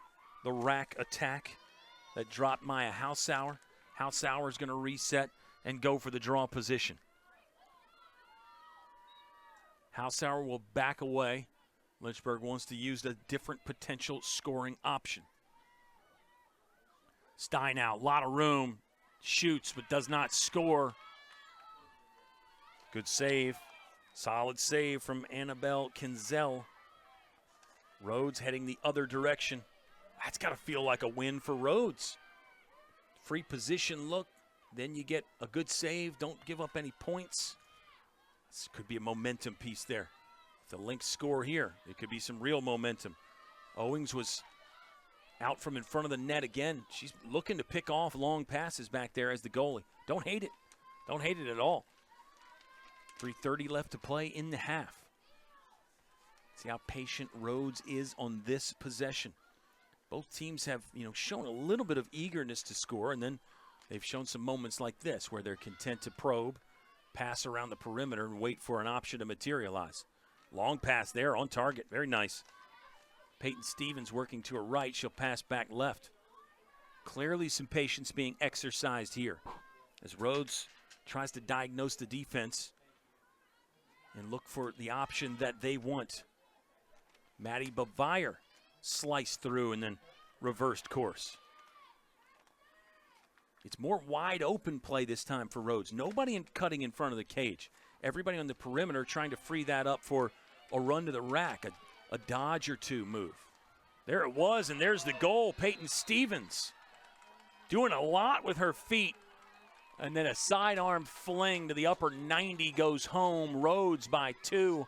the rack attack that dropped Maya Hausauer. Hausauer is going to reset and go for the draw position. Hausauer will back away. Lynchburg wants to use a different potential scoring option. Stein out, a lot of room, shoots but does not score. Good save. Solid save from Annabelle Kinzel. Rhodes heading the other direction. That's got to feel like a win for Rhodes. Free position look, then you get a good save. Don't give up any points. This could be a momentum piece there. If the Lynx score here, it could be some real momentum. Owings was out from in front of the net again. She's looking to pick off long passes back there as the goalie. Don't hate it. Don't hate it at all. 3:30 left to play in the half. See how patient Rhodes is on this possession. Both teams have, shown a little bit of eagerness to score, and then they've shown some moments like this where they're content to probe, pass around the perimeter, and wait for an option to materialize. Long pass there on target. Very nice. Peyton Stevens working to her right. She'll pass back left. Clearly some patience being exercised here as Rhodes tries to diagnose the defense and look for the option that they want. Maddie Bavire sliced through and then reversed course. It's more wide open play this time for Rhodes. Nobody cutting in front of the cage. Everybody on the perimeter trying to free that up for a run to the rack, a dodge or two move. There it was, and there's the goal. Peyton Stevens doing a lot with her feet. And then a sidearm fling to the upper 90 goes home. Rhodes by 2.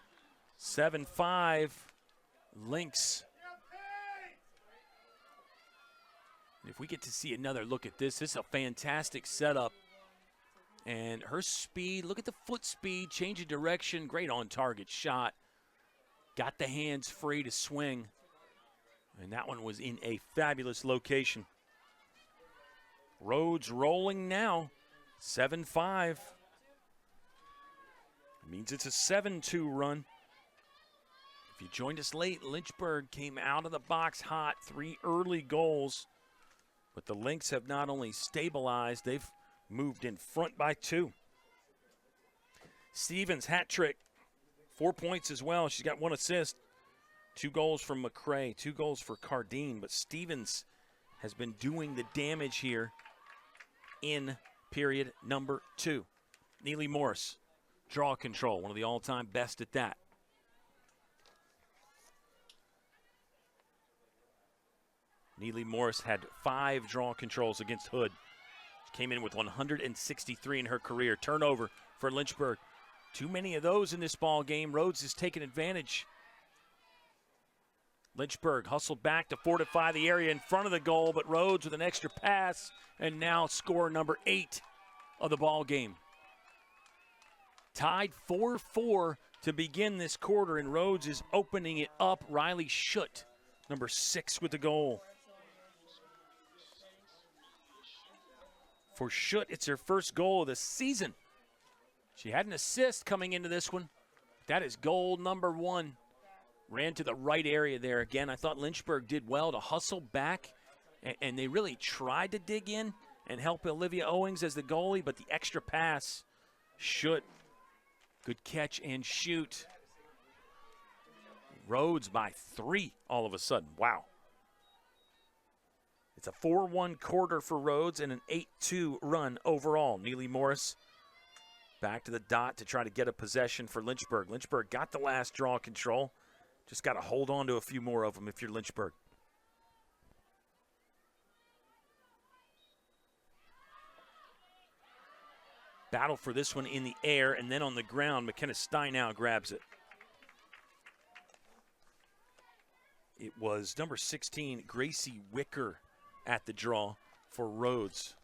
7-5. Lynx. If we get to see another look at this is a fantastic setup. And her speed, look at the foot speed, change of direction, great on-target shot. Got the hands free to swing. And that one was in a fabulous location. Rhodes rolling now, 7-5. It means it's a 7-2 run. If you joined us late, Lynchburg came out of the box hot, 3 early goals. But the Lynx have not only stabilized, they've moved in front by 2. Stevens, hat trick, 4 points as well. She's got 1 assist. 2 goals from McCray, 2 goals for Cardine. But Stevens has been doing the damage here in period number 2. Neely Morris, draw control, one of the all-time best at that. Neely Morris had 5 draw controls against Hood. She came in with 163 in her career. Turnover for Lynchburg. Too many of those in this ball game. Rhodes has taken advantage. Lynchburg hustled back to fortify the area in front of the goal, but Rhodes with an extra pass, and now score number 8 of the ball game. Tied 4-4 to begin this quarter, and Rhodes is opening it up. Riley Schutt, number 6 with the goal. For Schutt, it's her first goal of the season. She had an assist coming into this one. That is goal number 1. Ran to the right area there. Again, I thought Lynchburg did well to hustle back, and they really tried to dig in and help Olivia Owings as the goalie, but the extra pass, Schutt, good catch and shoot. Rhodes by 3 all of a sudden. Wow. It's a 4-1 quarter for Rhodes and an 8-2 run overall. Neely Morris back to the dot to try to get a possession for Lynchburg. Lynchburg got the last draw control. Just got to hold on to a few more of them if you're Lynchburg. Battle for this one in the air, and then on the ground, McKenna Steinow grabs it. It was number 16, Gracie Wicker, at the draw for Rhodes.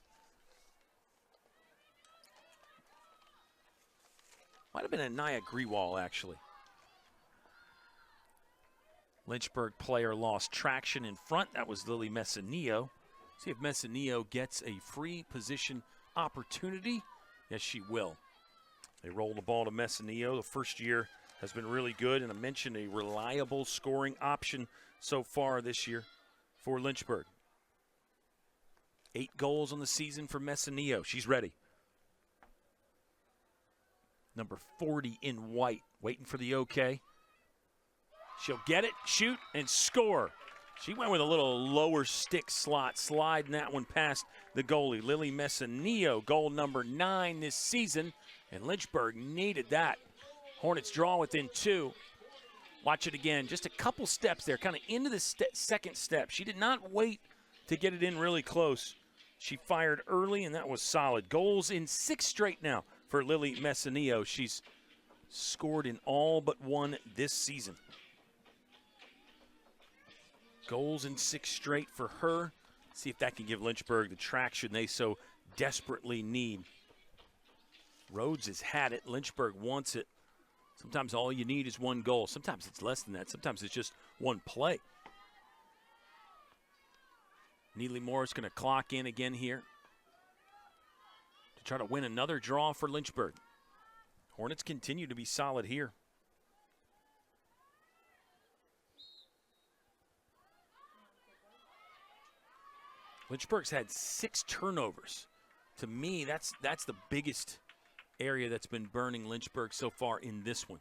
Might have been Anaya Grewal, actually. Lynchburg player lost traction in front. That was Lily Messinillo. See if Messinillo gets a free position opportunity. Yes, she will. They roll the ball to Messinillo. The first year has been really good, and I mentioned a reliable scoring option so far this year for Lynchburg. 8 goals on the season for Messinillo. She's ready. Number 40 in white, waiting for the okay. She'll get it, shoot, and score. She went with a little lower stick slot, sliding that one past the goalie. Lily Messinillo, goal number 9 this season, And Lynchburg needed that. Hornets draw within 2. Watch it again. Just a couple steps there, kind of into the second step. She did not wait to get it in really close. She fired early, and that was solid. Goals in 6 straight now for Lily Messinillo. She's scored in all but 1 this season. Goals in 6 straight for her. See if that can give Lynchburg the traction they so desperately need. Rhodes has had it. Lynchburg wants it. Sometimes all you need is 1 goal. Sometimes it's less than that. Sometimes it's just 1 play. Neely Morris going to clock in again here to try to win another draw for Lynchburg. Hornets continue to be solid here. Lynchburg's had 6 turnovers. To me, that's the biggest area that's been burning Lynchburg so far in this one.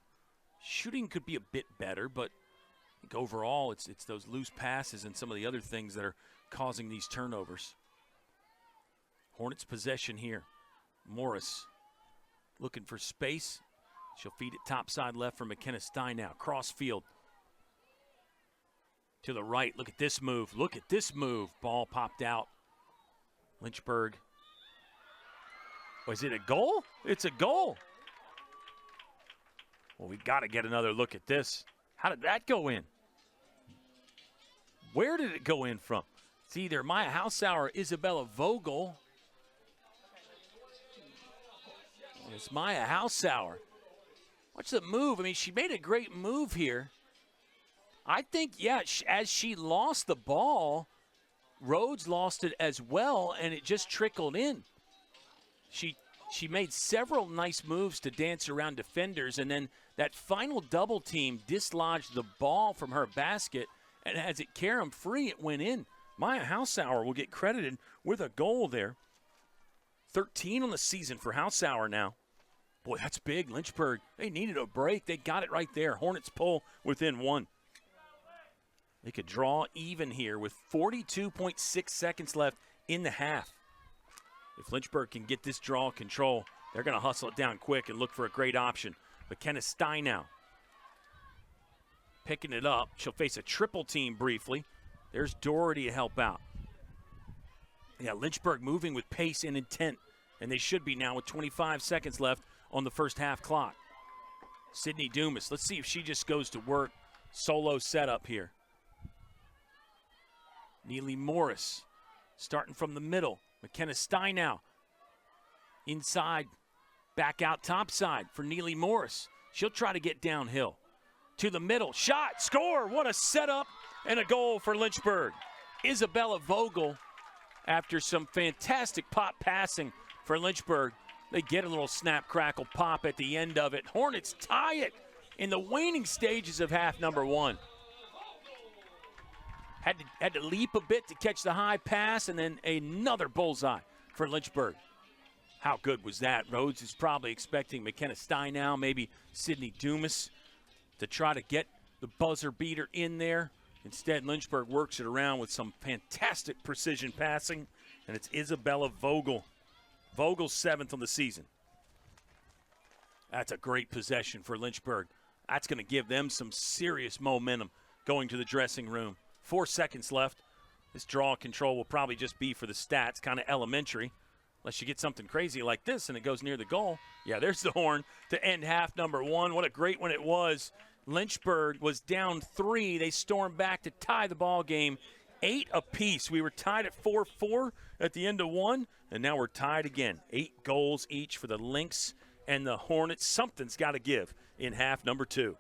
Shooting could be a bit better, but I think overall it's those loose passes and some of the other things that are causing these turnovers. Hornets possession here. Morris looking for space. She'll feed it topside left for McKenna Stein now. Cross field. To the right. Look at this move. Look at this move. Ball popped out. Lynchburg. Was it a goal? It's a goal. Well, we got to get another look at this. How did that go in? Where did it go in from? It's either Maya Hausauer or Isabella Vogel. It's Maya Hausauer. Watch the move. I mean, she made a great move here. I think, yeah, as she lost the ball, Rhodes lost it as well, and it just trickled in. She made several nice moves to dance around defenders, and then that final double team dislodged the ball from her basket, and as it carried 'em free, it went in. Maya Hausauer will get credited with a goal there. 13 on the season for Hausauer now. Boy, that's big. Lynchburg, they needed a break. They got it right there. Hornets pull within 1. They could draw even here with 42.6 seconds left in the half. If Lynchburg can get this draw control, they're going to hustle it down quick and look for a great option. McKenna Stein now. Picking it up. She'll face a triple team briefly. There's Doherty to help out. Yeah, Lynchburg moving with pace and intent, and they should be now with 25 seconds left on the first half clock. Sydney Dumas, let's see if she just goes to work. Solo setup here. Neely Morris starting from the middle. McKenna Stein now. Inside, back out topside for Neely Morris. She'll try to get downhill. To the middle, shot, score. What a setup and a goal for Lynchburg. Isabella Vogel, after some fantastic pop passing for Lynchburg, they get a little snap, crackle, pop at the end of it. Hornets tie it in the waning stages of half number 1. Had to leap a bit to catch the high pass, and then another bullseye for Lynchburg. How good was that? Rhodes is probably expecting McKenna Stein now, maybe Sydney Dumas, to try to get the buzzer beater in there. Instead, Lynchburg works it around with some fantastic precision passing, and it's Isabella Vogel. Vogel's 7th on the season. That's a great possession for Lynchburg. That's going to give them some serious momentum going to the dressing room. 4 seconds left. This draw control will probably just be for the stats, kind of elementary, unless you get something crazy like this and it goes near the goal. Yeah, there's the horn to end half number 1. What a great one it was. Lynchburg was down 3. They stormed back to tie the ball game 8 apiece. We were tied at 4-4 at the end of 1, and now we're tied again. 8 goals each for the Lynx and the Hornets. Something's got to give in half number 2.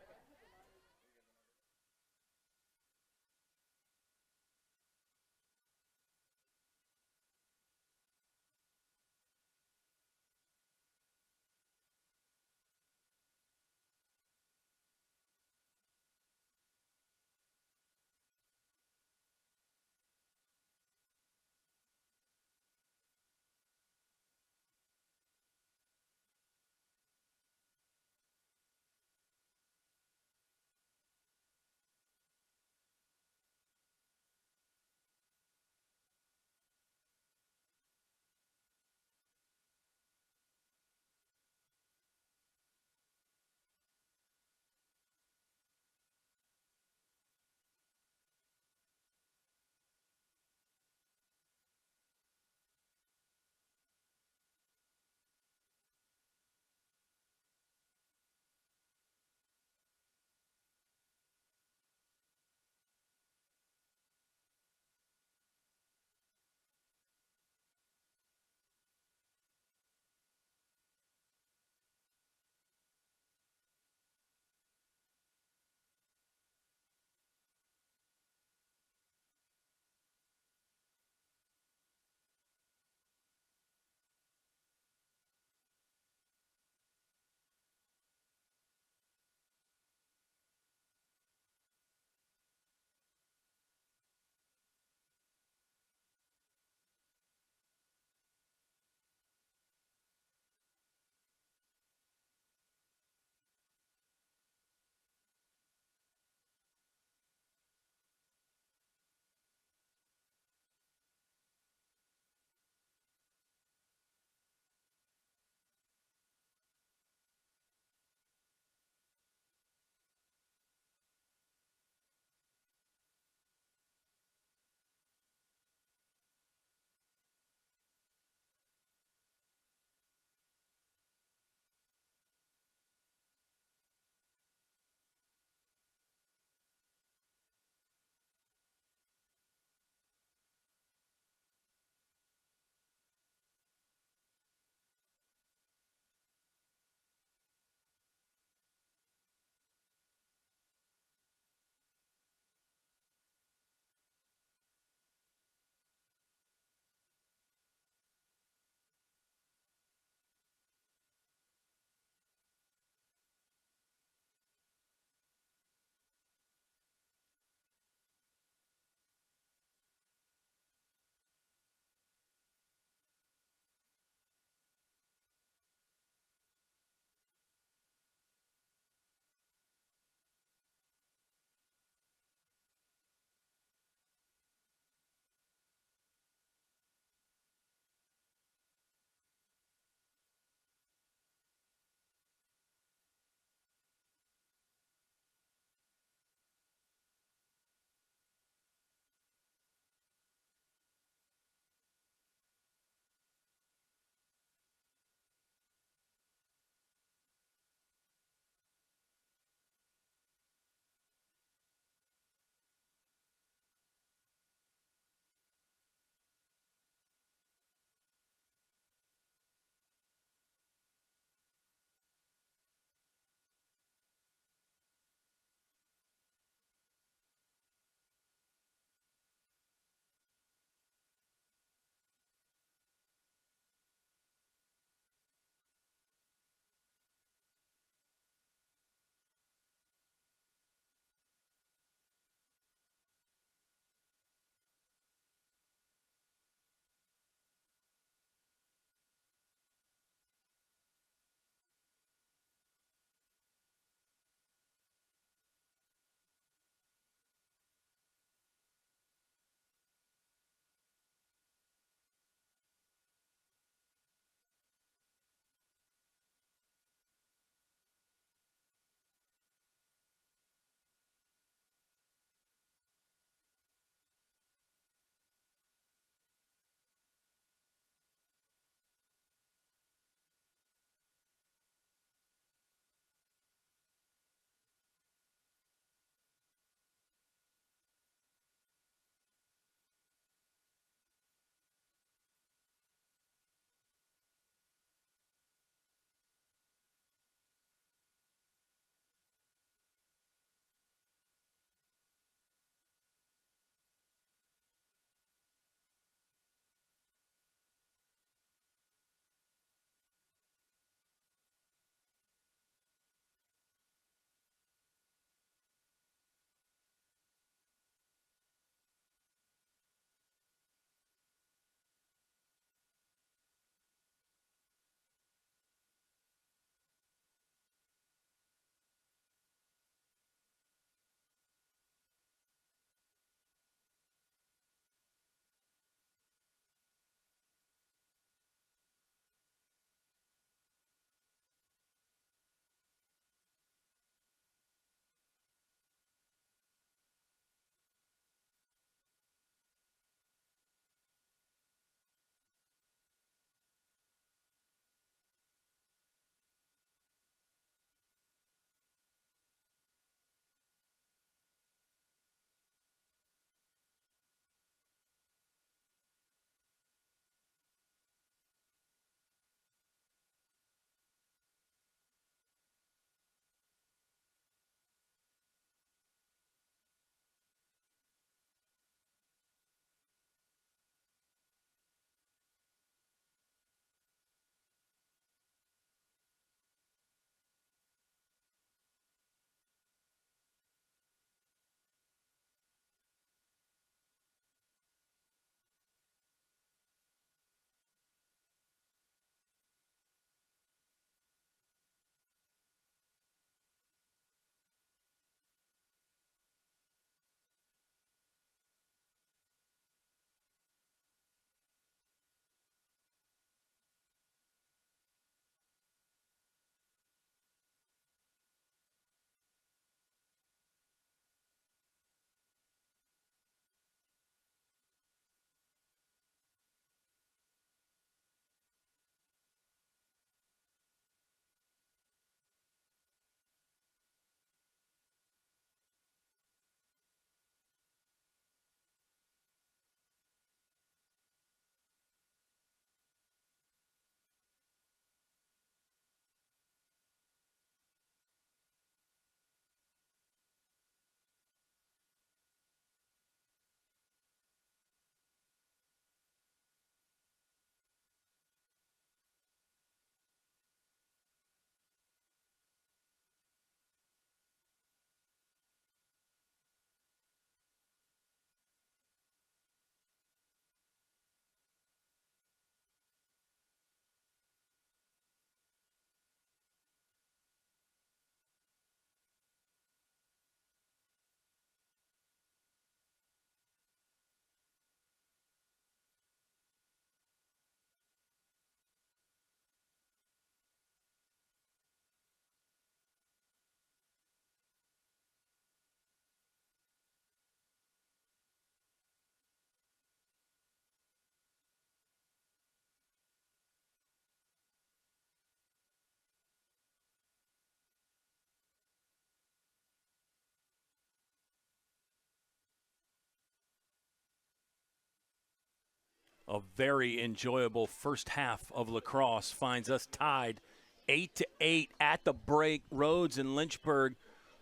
a very enjoyable first half of lacrosse finds us tied 8-8 at the break. Rhodes and Lynchburg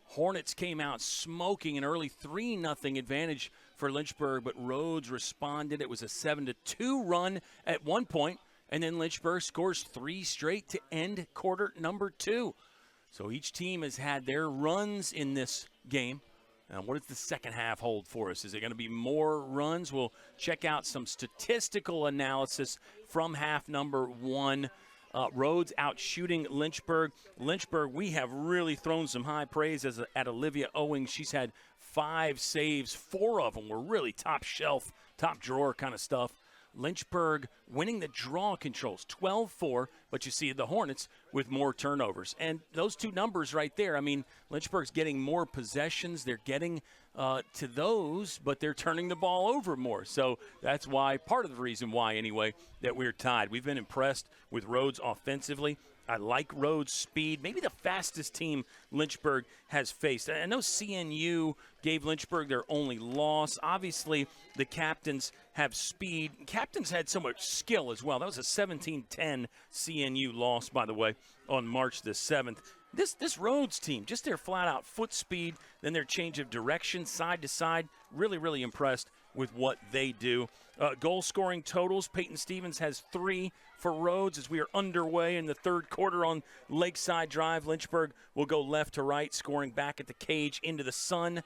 Hornets came out smoking an early 3-0 advantage for Lynchburg, but Rhodes responded. It was a 7-2 run at one point, and then Lynchburg scores 3 straight to end quarter number 2. So each team has had their runs in this game. Now, what does the second half hold for us? Is it going to be more runs? We'll check out some statistical analysis from half number 1. Rhodes out shooting Lynchburg. Lynchburg, we have really thrown some high praise at Olivia Owings. She's had 5 saves. 4 of them were really top shelf, top drawer kind of stuff. Lynchburg winning the draw controls, 12-4, but you see the Hornets with more turnovers. And those two numbers right there, I mean, Lynchburg's getting more possessions. They're getting to those, but they're turning the ball over more. So that's why, part of the reason why anyway, that we're tied. We've been impressed with Rhodes offensively. I like Rhodes' speed, maybe the fastest team Lynchburg has faced. I know CNU gave Lynchburg their only loss. Obviously, the captains have speed. Captains had so much skill as well. That was a 17-10 CNU loss, by the way, on March the 7th. This Rhodes team, just their flat-out foot speed, then their change of direction side to side, really, really impressed with what they do. Goal-scoring totals, Peyton Stevens has 3 for Rhodes as we are underway in the third quarter on Lakeside Drive. Lynchburg will go left to right, scoring back at the cage into the sun.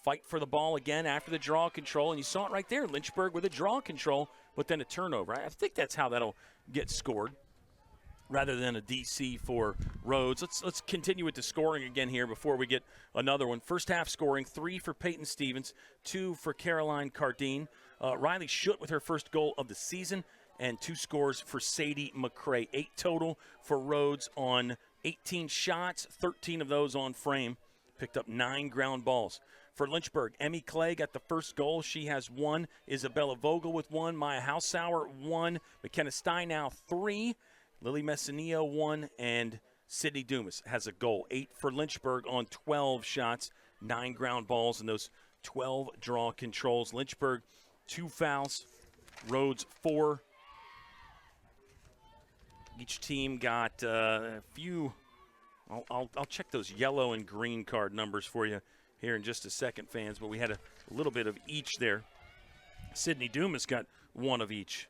Fight for the ball again after the draw control, and you saw it right there, Lynchburg with a draw control, but then a turnover. I think that's how that'll get scored, rather than a DC for Rhodes. Let's continue with the scoring again here before we get another one. First half scoring, 3 for Peyton Stevens, 2 for Caroline Cardine. Riley Schutt with her first goal of the season, and 2 scores for Sadie McCray. 8 total for Rhodes on 18 shots, 13 of those on frame. Picked up 9 ground balls. For Lynchburg, Emmy Clay got the first goal. She has 1. Isabella Vogel with 1. Maya Hausauer 1. McKenna Steinow 3. Lily Messinillo 1. And Sydney Dumas has a goal. 8 for Lynchburg on 12 shots. 9 ground balls and those 12 draw controls. Lynchburg, 2 fouls. Rhodes, 4. Each team got a few. I'll check those yellow and green card numbers for you here in just a second, fans, but we had a little bit of each there. Sydney Dumas got 1 of each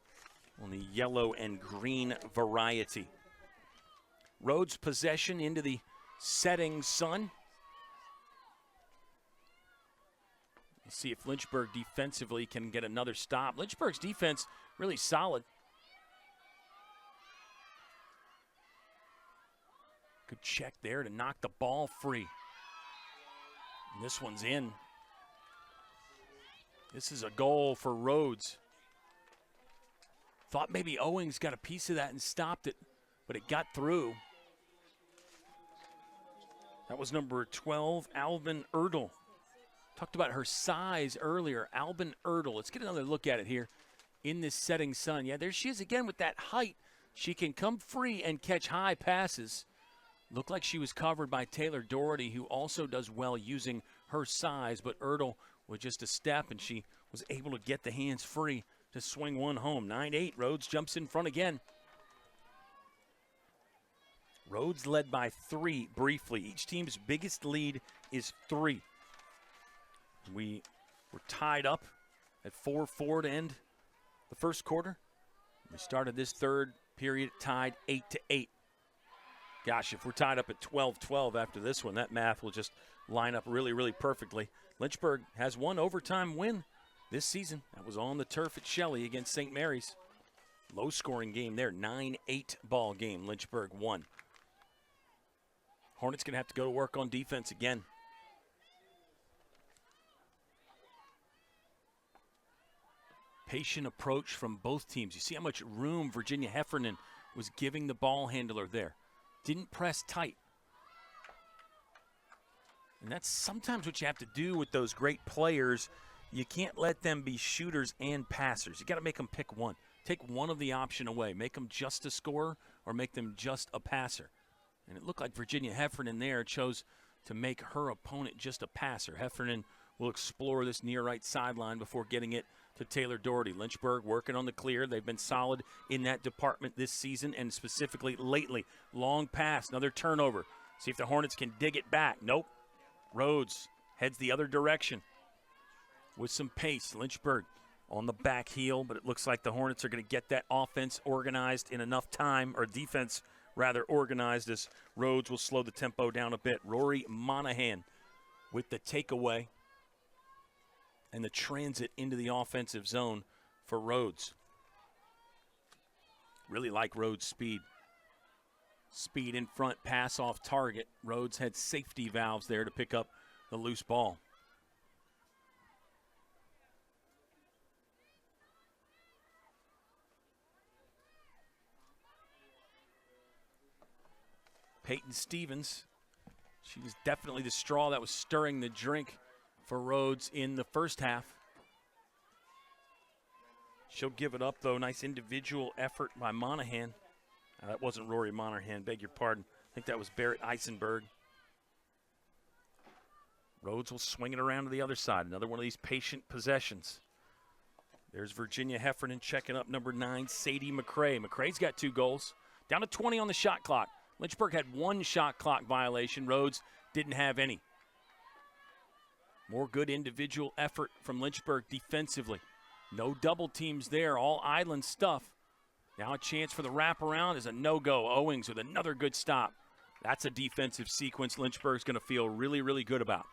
on the yellow and green variety. Rhodes possession into the setting sun. Let's see if Lynchburg defensively can get another stop. Lynchburg's defense really solid. Good check there to knock the ball free. And this one's in. This is a goal for Rhodes. Thought maybe Owings got a piece of that and stopped it, but it got through. That was number 12, Albin Erdl. Talked about her size earlier. Albin Erdl. Let's get another look at it here in this setting sun. Yeah, there she is again with that height. She can come free and catch high passes. Looked like she was covered by Taylor Doherty, who also does well using her size, but Erdl with just a step, and she was able to get the hands free to swing one home. 9-8, Rhodes jumps in front again. Rhodes led by 3 briefly. Each team's biggest lead is 3. We were tied up at 4-4 to end the first quarter. We started this third period tied 8-8. Gosh, if we're tied up at 12-12 after this one, that math will just line up really, really perfectly. Lynchburg has 1 overtime win this season. That was on the turf at Shelley against St. Mary's. Low-scoring game there, 9-8 ball game. Lynchburg won. Hornets going to have to go to work on defense again. Patient approach from both teams. You see how much room Virginia Heffernan was giving the ball handler there. Didn't press tight. And that's sometimes what you have to do with those great players. You can't let them be shooters and passers. You got to make them pick one. Take one of the option away. Make them just a scorer or make them just a passer. And it looked like Virginia Heffernan there chose to make her opponent just a passer. Heffernan will explore this near right sideline before getting it to Taylor Doherty. Lynchburg working on the clear. They've been solid in that department this season and specifically lately. Long pass, another turnover. See if the Hornets can dig it back. Nope. Rhodes heads the other direction with some pace. Lynchburg on the back heel, but it looks like the Hornets are going to get that offense organized in enough time, or defense rather organized, as Rhodes will slow the tempo down a bit. Rory Monahan with the takeaway and the transit into the offensive zone for Rhodes. Really like Rhodes' speed. Speed in front, pass off target. Rhodes had safety valves there to pick up the loose ball. Peyton Stevens, she was definitely the straw that was stirring the drink for Rhodes in the first half. She'll give it up, though. Nice individual effort by Monahan. That wasn't Rory Monahan, beg your pardon. I think that was Barrett Eisenberg. Rhodes will swing it around to the other side. Another one of these patient possessions. There's Virginia Heffernan checking up number 9, Sadie McCray. McCray's got 2 goals. Down to 20 on the shot clock. Lynchburg had 1 shot clock violation. Rhodes didn't have any. More good individual effort from Lynchburg defensively. No double teams there, all island stuff. Now a chance for the wraparound is a no-go. Owings with another good stop. That's a defensive sequence Lynchburg's going to feel really, really good about.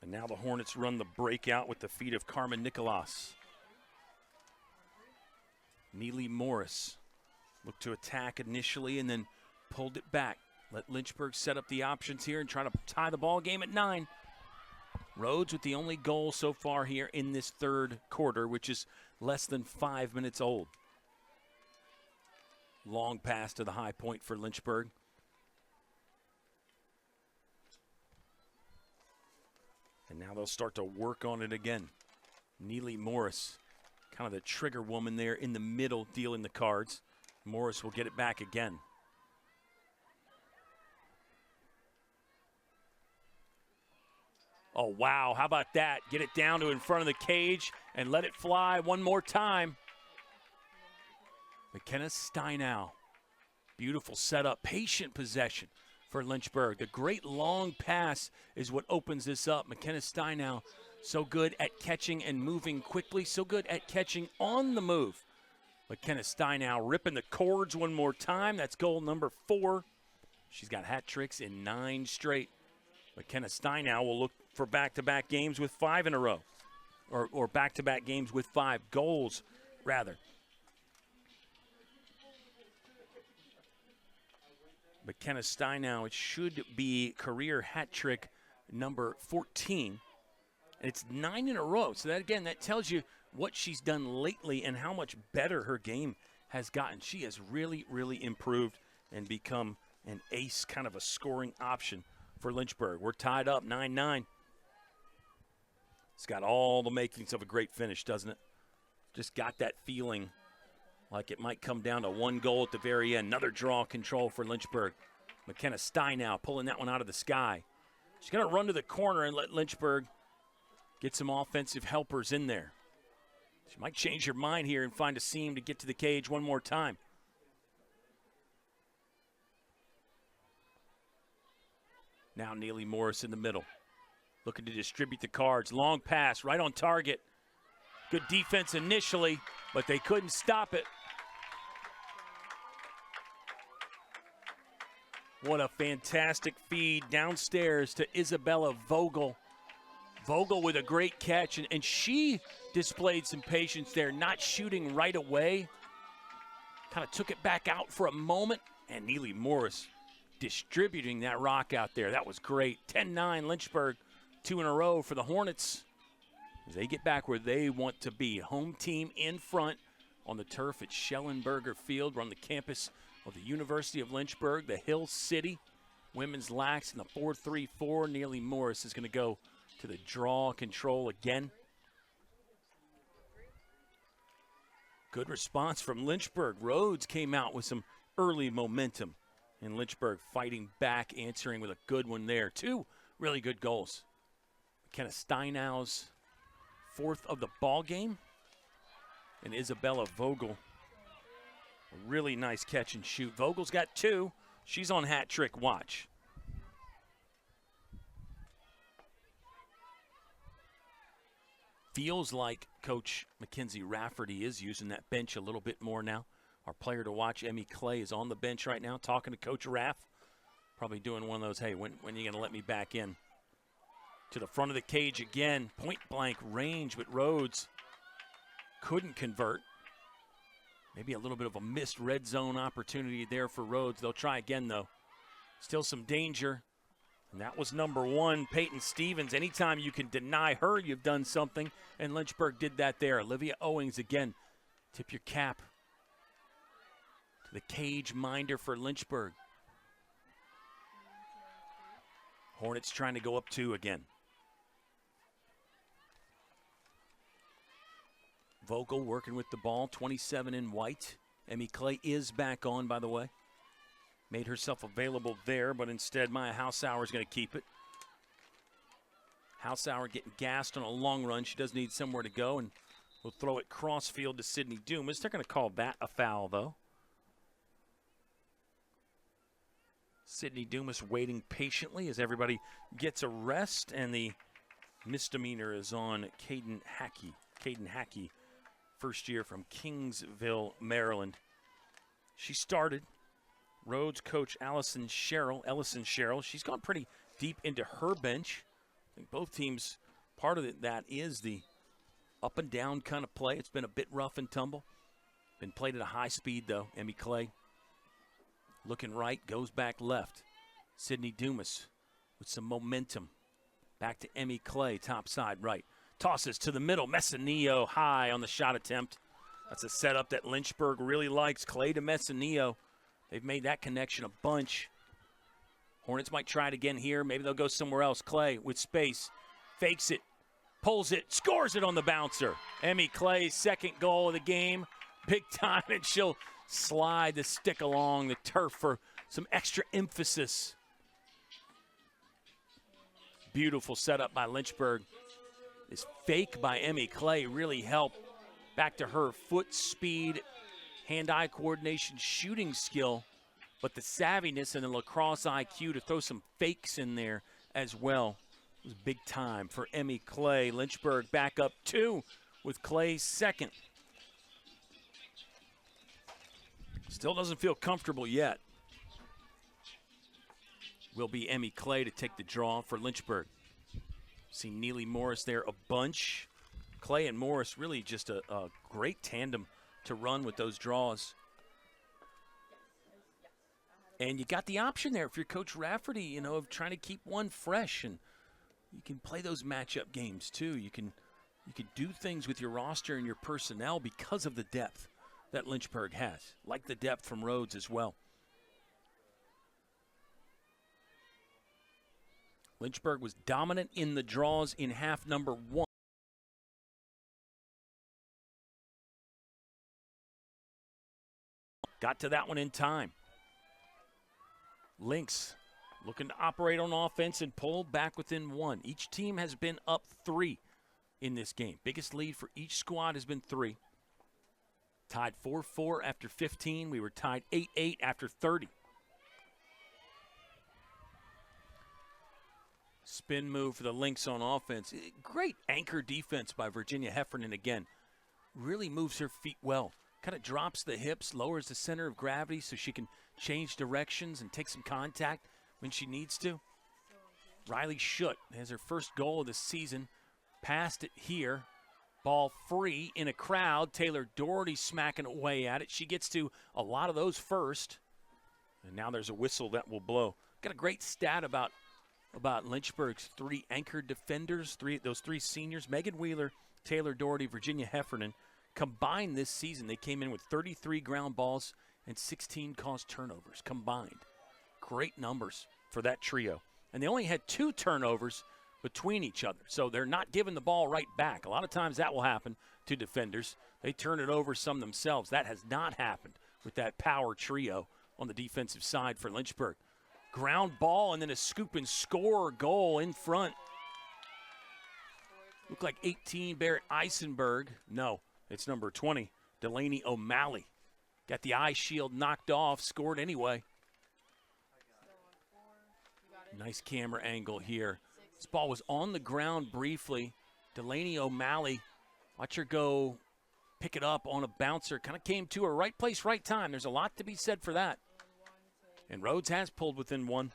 And now the Hornets run the breakout with the feet of Carmen Nicolas. Neely Morris looked to attack initially and then pulled it back. Let Lynchburg set up the options here and try to tie the ball game at 9. Rhodes with the only goal so far here in this third quarter, which is less than 5 minutes old. Long pass to the high point for Lynchburg. And now they'll start to work on it again. Neely Morris, kind of the trigger woman there in the middle, dealing the cards. Morris will get it back again. Oh, wow, how about that? Get it down to in front of the cage and let it fly one more time. McKenna Steinow. Beautiful setup, patient possession for Lynchburg. The great long pass is what opens this up. McKenna Steinow, so good at catching and moving quickly, so good at catching on the move. McKenna Steinow ripping the cords one more time. That's goal number 4. She's got hat tricks in 9 straight. McKenna Steinow will look for back-to-back games with 5 in a row. Or back-to-back games with 5 goals, rather. McKenna Steinow, it should be career hat trick number 14. And it's 9 in a row. So that, again, that tells you what she's done lately and how much better her game has gotten. She has really, really improved and become an ace, kind of a scoring option for Lynchburg. We're tied up 9-9. It's got all the makings of a great finish, doesn't it? Just got that feeling like it might come down to 1 goal at the very end. Another draw control for Lynchburg. McKenna Steinow pulling that one out of the sky. She's going to run to the corner and let Lynchburg get some offensive helpers in there. She might change her mind here and find a seam to get to the cage one more time. Now Neely Morris in the middle. Looking to distribute the cards. Long pass, right on target. Good defense initially, but they couldn't stop it. What a fantastic feed downstairs to Isabella Vogel. Vogel with a great catch, and she displayed some patience there, not shooting right away. Kind of took it back out for a moment, and Neely Morris distributing that rock out there. That was great. 10-9 Lynchburg, 2 in a row for the Hornets as they get back where they want to be. Home team in front on the turf at Schellenberger Field. We're on the campus of the University of Lynchburg, the Hill City women's lax in the 4-3-4. Neely Morris is going to go to the draw control again. Good response from Lynchburg. Rhodes came out with some early momentum, and Lynchburg fighting back, answering with a good one there. 2 really good goals. McKenna Steinau's 4th of the ball game. And Isabella Vogel, a really nice catch and shoot. Vogel's got 2. She's on hat trick watch. Feels like Coach Mackenzie Rafferty is using that bench a little bit more now. Our player to watch, Emmy Clay, is on the bench right now talking to Coach Raff. Probably doing one of those, hey, when are you going to let me back in? To the front of the cage again, point blank range, but Rhodes couldn't convert. Maybe a little bit of a missed red zone opportunity there for Rhodes. They'll try again, though. Still some danger. And that was number 1, Peyton Stevens. Anytime you can deny her, you've done something. And Lynchburg did that there. Olivia Owings again. Tip your cap to the cage minder for Lynchburg. Hornets trying to go up 2 again. Vogel working with the ball, 27 in white. Emmy Clay is back on, by the way. Made herself available there, but instead Maya Hausauer is going to keep it. Hausauer getting gassed on a long run. She does need somewhere to go, and we'll throw it crossfield to Sydney Dumas. They're going to call that a foul, though. Sydney Dumas waiting patiently as everybody gets a rest, and the misdemeanor is on Caden Hackey. Caden Hackey, first year from Kingsville, Maryland. She started. Rhodes coach Ellison Sherrill, she's gone pretty deep into her bench. I think both teams, part of that is the up and down kind of play. It's been a bit rough and tumble. Been played at a high speed, though. Emmy Clay looking right, goes back left. Sydney Dumas with some momentum. Back to Emmy Clay, top side right. Tosses to the middle. Messineo high on the shot attempt. That's a setup that Lynchburg really likes. Clay to Messineo. They've made that connection a bunch. Hornets might try it again here. Maybe they'll go somewhere else. Clay with space. Fakes it. Pulls it. Scores it on the bouncer. Emmy Clay's 2nd goal of the game. Big time, and she'll slide the stick along the turf for some extra emphasis. Beautiful setup by Lynchburg. This fake by Emmy Clay really helped. Back to her foot speed, hand-eye coordination, shooting skill, but the savviness and the lacrosse IQ to throw some fakes in there as well. It was big time for Emmy Clay. Lynchburg back up 2 with Clay's 2nd. Still doesn't feel comfortable yet. Will be Emmy Clay to take the draw for Lynchburg. See Neely Morris there a bunch. Clay and Morris really just a great tandem to run with those draws. And you got the option there if you're Coach Rafferty, of trying to keep one fresh, and you can play those matchup games too. You can do things with your roster and your personnel because of the depth that Lynchburg has, like the depth from Rhodes as well. Lynchburg was dominant in the draws in half number 1. Got to that one in time. Lynx looking to operate on offense and pull back within 1. Each team has been up 3 in this game. Biggest lead for each squad has been 3. Tied 4-4 after 15. We were tied 8-8 after 30. Spin move for the Lynx on offense. Great anchor defense by Virginia Heffernan again. Really moves her feet well. Kind of drops the hips, lowers the center of gravity so she can change directions and take some contact when she needs to. Riley Schutt has her first goal of the season. Passed it here. Ball free in a crowd. Taylor Doherty smacking away at it. She gets to a lot of those first. And now there's a whistle that will blow. Got a great stat about Lynchburg's 3 anchored defenders, those 3 seniors. Megan Wheeler, Taylor Doherty, Virginia Heffernan. Combined this season, they came in with 33 ground balls and 16 caused turnovers combined. Great numbers for that trio. And they only had 2 turnovers between each other. So they're not giving the ball right back. A lot of times that will happen to defenders. They turn it over some themselves. That has not happened with that power trio on the defensive side for Lynchburg. Ground ball and then a scoop and score goal in front. Look like 18, Barrett Eisenberg. No, it's number 20, Delaney O'Malley. Got the eye shield knocked off, scored anyway. Nice camera angle here. This ball was on the ground briefly. Delaney O'Malley, watch her go pick it up on a bouncer. Kind of came to her, right place, right time. There's a lot to be said for that. And Rhodes has pulled within one.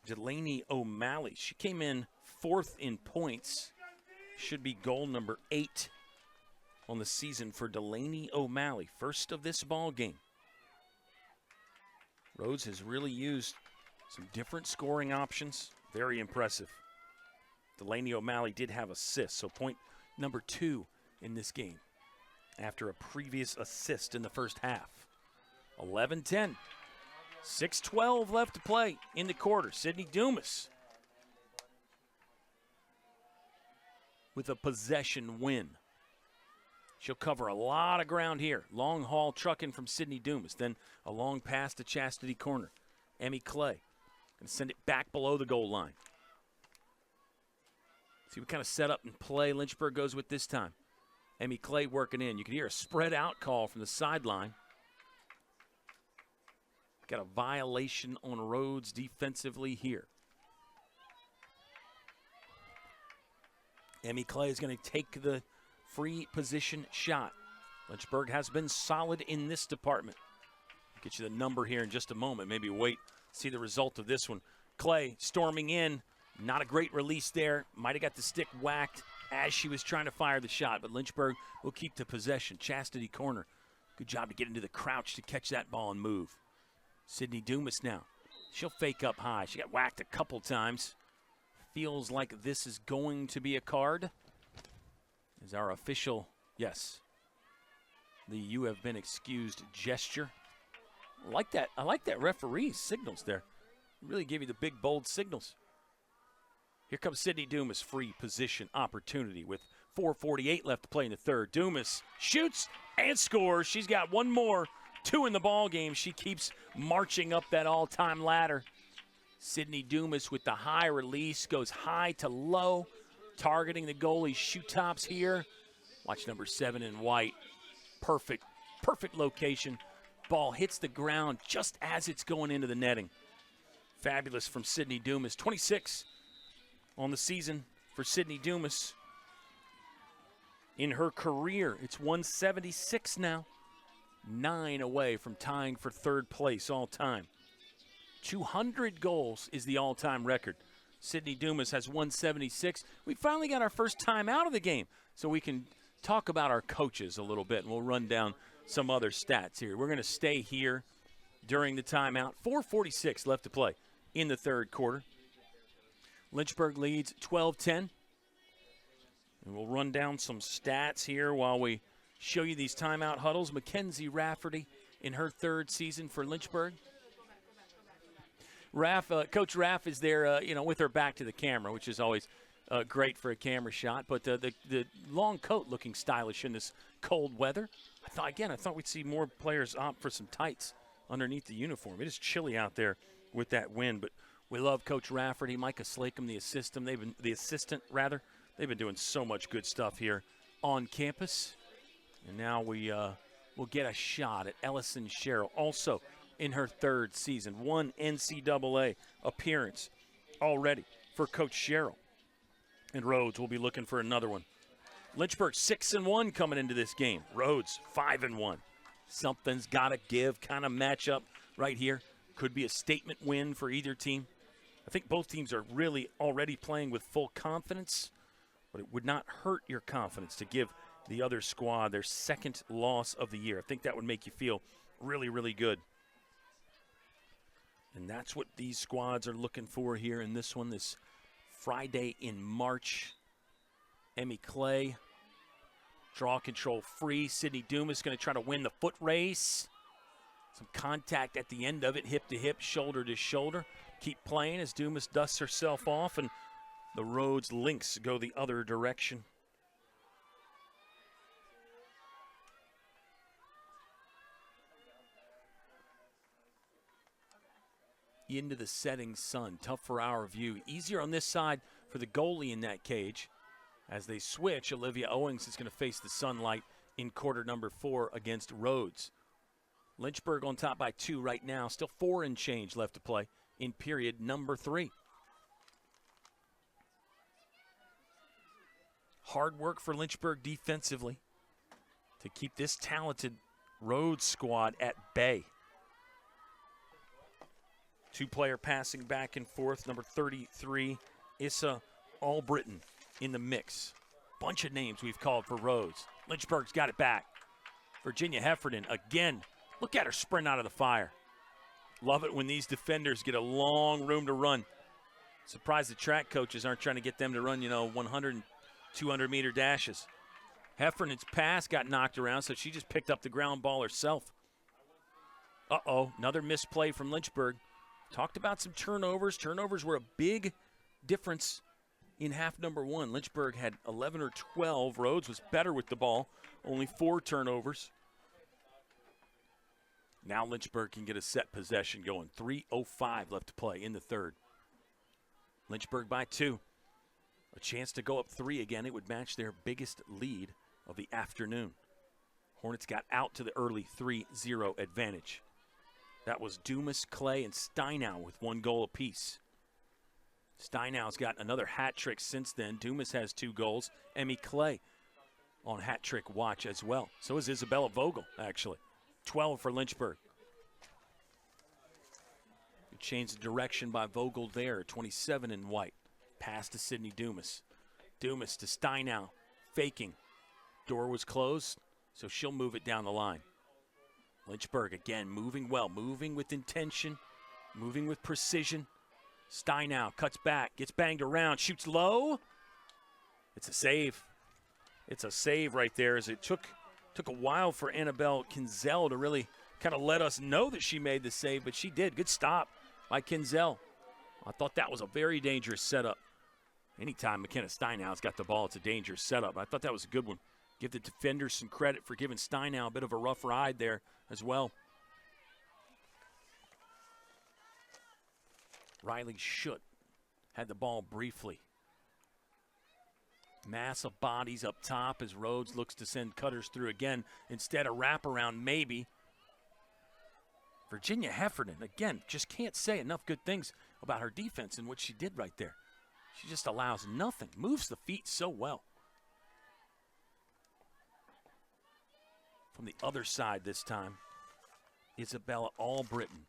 Delaney O'Malley, she came in 4th in points. Should be goal number 8 on the season for Delaney O'Malley. First of this ball game. Rhodes has really used some different scoring options. Very impressive. Delaney O'Malley did have assists, so point number 2 in this game after a previous assist in the first half. 11-10. 6:12 left to play in the quarter. Sydney Dumas with a possession win. She'll cover a lot of ground here. Long haul trucking from Sydney Dumas. Then a long pass to Chastity Corner. Emmy Clay going to send it back below the goal line. See what kind of setup and play Lynchburg goes with this time. Emmy Clay working in. You can hear a spread out call from the sideline. Got a violation on Rhodes defensively here. Emmy Clay is going to take the free position shot. Lynchburg has been solid in this department. I'll get you the number here in just a moment. Maybe wait, see the result of this one. Clay storming in. Not a great release there. Might have got the stick whacked as she was trying to fire the shot, but Lynchburg will keep the possession. Chastity Corner. Good job to get into the crouch to catch that ball and move. Sydney Dumas now. She'll fake up high. She got whacked a couple times. Feels like this is going to be a card. Is our official, yes. The "you have been excused" gesture. I like that referee's signals there. Really give you the big, bold signals. Here comes Sydney Dumas, free position opportunity with 4:48 left to play in the third. Dumas shoots and scores. She's got one more. 2 in the ball game. She keeps marching up that all-time ladder. Sydney Dumas with the high release, goes high to low, targeting the goalie's shoe tops here. Watch number 7 in white. Perfect location. Ball hits the ground just as it's going into the netting. Fabulous from Sydney Dumas. 26 on the season for Sydney Dumas. In her career, it's 176 now. 9 away from tying for 3rd place all time. 200 goals is the all-time record. Sydney Dumas has 176. We finally got our first time out of the game, so we can talk about our coaches a little bit, and we'll run down some other stats here. We're going to stay here during the timeout. 4:46 left to play in the third quarter. Lynchburg leads 12-10. And we'll run down some stats here while we show you these timeout huddles. Mackenzie Rafferty in her 3rd season for Lynchburg. Coach Raff is there, with her back to the camera, which is always great for a camera shot. But the long coat looking stylish in this cold weather. I thought we'd see more players opt for some tights underneath the uniform. It is chilly out there with that wind, but we love Coach Rafferty, Micah Slacum, the assistant. They've been doing so much good stuff here on campus. And now we'll get a shot at Ellison Sherrill, also in her 3rd season. 1 NCAA appearance already for Coach Sherrill. And Rhodes will be looking for another one. Lynchburg 6-1 coming into this game. Rhodes 5-1. Something's got to give kind of matchup right here. Could be a statement win for either team. I think both teams are really already playing with full confidence, but it would not hurt your confidence to give the other squad their 2nd loss of the year. I think that would make you feel really, really good. And that's what these squads are looking for here in this one, this Friday in March. Emmy Clay, draw control free. Sydney Dumas going to try to win the foot race. Some contact at the end of it, hip to hip, shoulder to shoulder. Keep playing as Dumas dusts herself off, and the Rhodes Lynx go the other direction. Into the setting sun. Tough for our view. Easier on this side for the goalie in that cage. As they switch, Olivia Owings is going to face the sunlight in quarter number 4 against Rhodes. Lynchburg on top by 2 right now. Still 4 and change left to play in period number 3. Hard work for Lynchburg defensively to keep this talented Rhodes squad at bay. 2-player passing back and forth. Number 33, Issa Albritton in the mix. Bunch of names we've called for Rhodes. Lynchburg's got it back. Virginia Heffernan again. Look at her sprint out of the fire. Love it when these defenders get a long room to run. Surprised the track coaches aren't trying to get them to run, 100 and 200-meter dashes. Heffernan's pass got knocked around, so she just picked up the ground ball herself. Uh-oh, another misplay from Lynchburg. Talked about some turnovers. Turnovers were a big difference in half number 1. Lynchburg had 11 or 12. Rhodes was better with the ball. Only 4 turnovers. Now Lynchburg can get a set possession going. 3:05 left to play in the third. Lynchburg by 2. A chance to go up 3 again. It would match their biggest lead of the afternoon. Hornets got out to the early 3-0 advantage. That was Dumas, Clay, and Steinow with 1 goal apiece. Steinau's got another hat trick since then. Dumas has 2 goals. Emmy Clay on hat trick watch as well. So is Isabella Vogel, actually. 12 for Lynchburg. Good change of direction by Vogel there. 27 in white. Pass to Sydney Dumas. Dumas to Steinow. Faking. Door was closed, so she'll move it down the line. Lynchburg again moving well, moving with intention, moving with precision. Steinow cuts back, gets banged around, shoots low. It's a save. It's a save right there, as it took a while for Annabelle Kinzel to really kind of let us know that she made the save, but she did. Good stop by Kinzel. I thought that was a very dangerous setup. Anytime McKenna Steinau's got the ball, it's a dangerous setup. I thought that was a good one. Give the defenders some credit for giving Steinow a bit of a rough ride there as well. Riley Schutt had the ball briefly. Mass of bodies up top as Rhodes looks to send cutters through again. Instead, a wraparound maybe. Virginia Heffernan, again, just can't say enough good things about her defense and what she did right there. She just allows nothing, moves the feet so well. From the other side this time, Isabella Albritton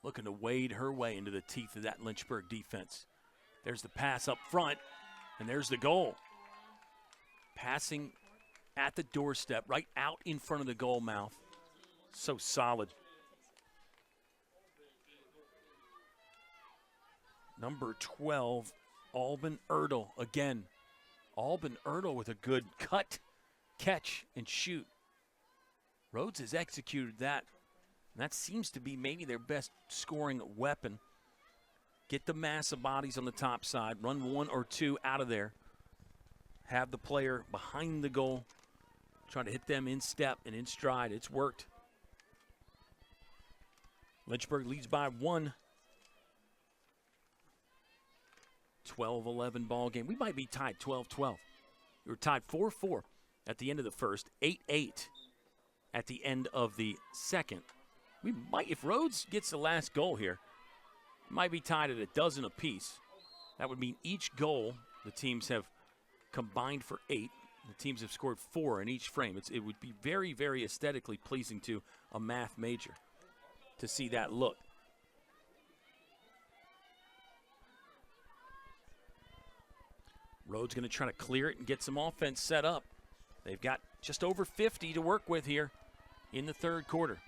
looking to wade her way into the teeth of that Lynchburg defense. There's the pass up front, and there's the goal. Passing at the doorstep, right out in front of the goal mouth. So solid. Number 12, Alban Ertl again. Alban Ertl with a good cut, catch, and shoot. Rhodes has executed that. And that seems to be maybe their best scoring weapon. Get the mass of bodies on the top side, run 1 or 2 out of there. Have the player behind the goal, trying to hit them in step and in stride. It's worked. Lynchburg leads by 1. 12-11 ball game. We might be tied 12-12. We were tied 4-4 at the end of the first, 8-8 at the end of the second. We might, if Rhodes gets the last goal here, might be tied at a dozen apiece. That would mean each goal the teams have combined for 8. The teams have scored 4 in each frame. It would be very, very aesthetically pleasing to a math major to see that look. Rhodes going to try to clear it and get some offense set up. They've got just over 50 to work with here in the third quarter.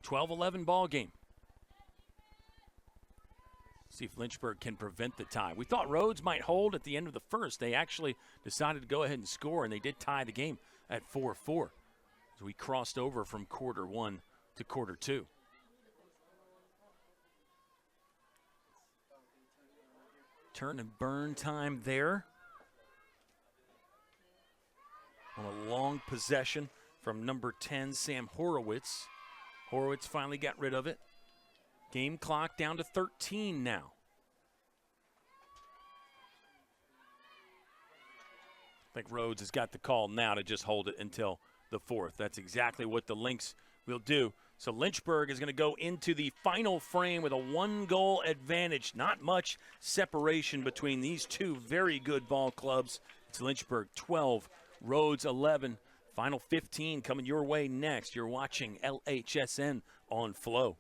12-11 ball game. See if Lynchburg can prevent the tie. We thought Rhodes might hold at the end of the first. They actually decided to go ahead and score, and they did tie the game at 4-4 as we crossed over from quarter 1 to quarter 2. Turn and burn time there. On a long possession from number 10, Sam Horowitz. Horowitz finally got rid of it. Game clock down to 13 now. think Rhodes has got the call now to just hold it until the fourth. That's exactly what the Lynx will do. So Lynchburg is going to go into the final frame with a 1-goal advantage. Not much separation between these two very good ball clubs. It's Lynchburg 12, Rhodes 11. Final 15 coming your way next. You're watching LHSN on Flo.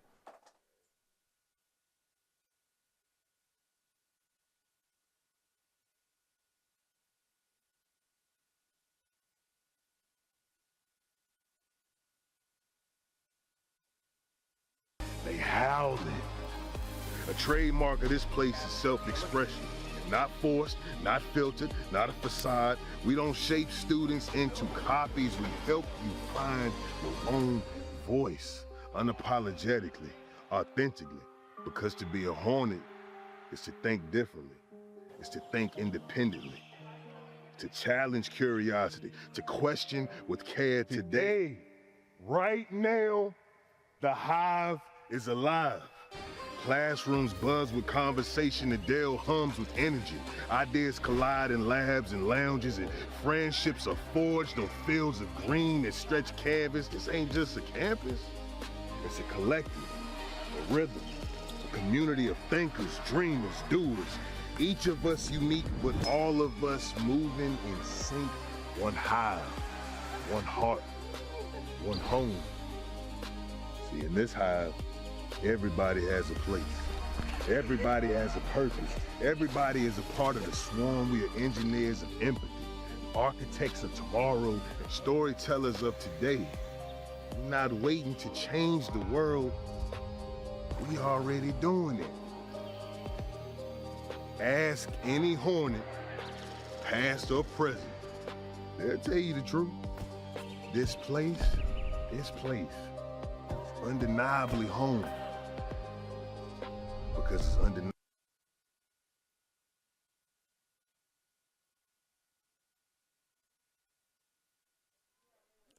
They howling. A trademark of this place is self-expression. Not forced, not filtered, not a facade. We don't shape students into copies. We help you find your own voice, unapologetically, authentically. Because to be a Hornet is to think differently. It's to think independently. To challenge curiosity, to question with care today. Right now, the hive is alive. Classrooms buzz with conversation, the Dell hums with energy. Ideas collide in labs and lounges, and friendships are forged on fields of green that stretch canvas. This ain't just a campus, it's a collective, a rhythm, a community of thinkers, dreamers, doers. Each of us unique, but all of us moving in sync. One hive, one heart, one home. See, in this hive, everybody has a place. Everybody has a purpose. Everybody is a part of the swarm. We are engineers of empathy, architects of tomorrow, and storytellers of today. We're not waiting to change the world. We already doing it. Ask any Hornet, past or present. They'll tell you the truth. This place is undeniably home. Because it's undeniable.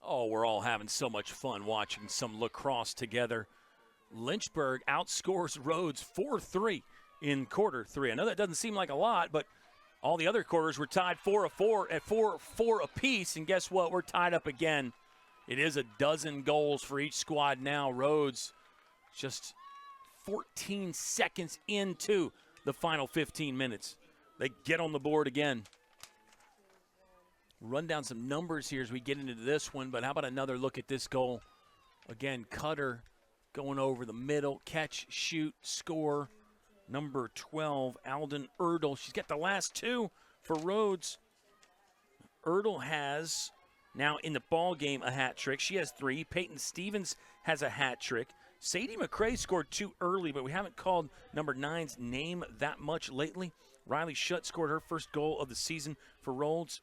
Oh, we're all having so much fun watching some lacrosse together. Lynchburg outscores Rhodes 4-3 in quarter three. I know that doesn't seem like a lot, but all the other quarters were tied 4-4 at 4-4 apiece, and guess what? We're tied up again. It is a dozen goals for each squad now. Rhodes just 14 seconds into the final 15 minutes. They get on the board again. Run down some numbers here as we get into this one, but how about another look at this goal? Again, Cutter going over the middle, catch, shoot, score. Number 12, Alden Erdl. She's got the last two for Rhodes. Erdl has now in the ball game a hat trick. She has 3. Peyton Stevens has a hat trick. Sadie McCrae scored 2 early, but we haven't called number 9's name that much lately. Riley Schutt scored her first goal of the season for Rhodes.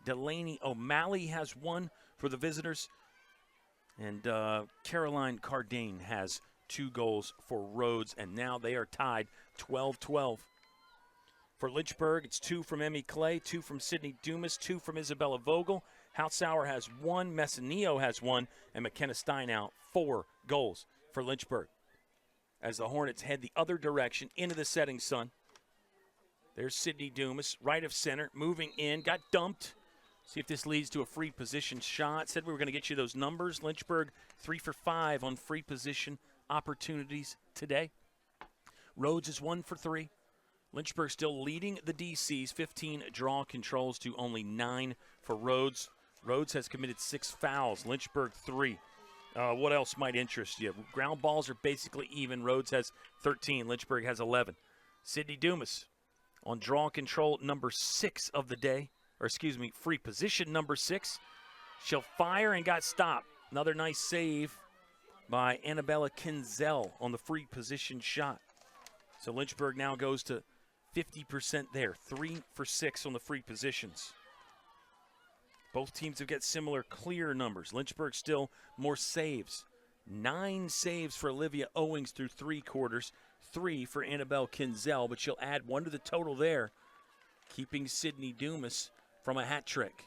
Delaney O'Malley has 1 for the visitors. And Caroline Cardane has 2 goals for Rhodes, and now they are tied 12-12. For Lynchburg, it's 2 from Emmy Clay, 2 from Sydney Dumas, 2 from Isabella Vogel. Hautsauer has 1, Messineo has 1, and McKenna Steinow 4 goals for Lynchburg. As the Hornets head the other direction into the setting sun. There's Sydney Dumas, right of center, moving in, got dumped. See if this leads to a free position shot. Said we were going to get you those numbers. Lynchburg 3 for 5 on free position opportunities today. Rhodes is 1 for 3. Lynchburg still leading the DCs, 15 draw controls to only 9 for Rhodes. Rhodes has committed 6 fouls, Lynchburg 3. What else might interest you? Ground balls are basically even. Rhodes has 13, Lynchburg has 11. Sydney Dumas on draw control number 6 of the day, free position number 6. She'll fire and got stopped. Another nice save by Annabella Kinzel on the free position shot. So Lynchburg now goes to 50% there, 3 for 6 on the free positions. Both teams have got similar clear numbers. Lynchburg still more saves. 9 saves for Olivia Owings through 3 quarters, 3 for Annabelle Kinzel, but she'll add 1 to the total there, keeping Sydney Dumas from a hat trick.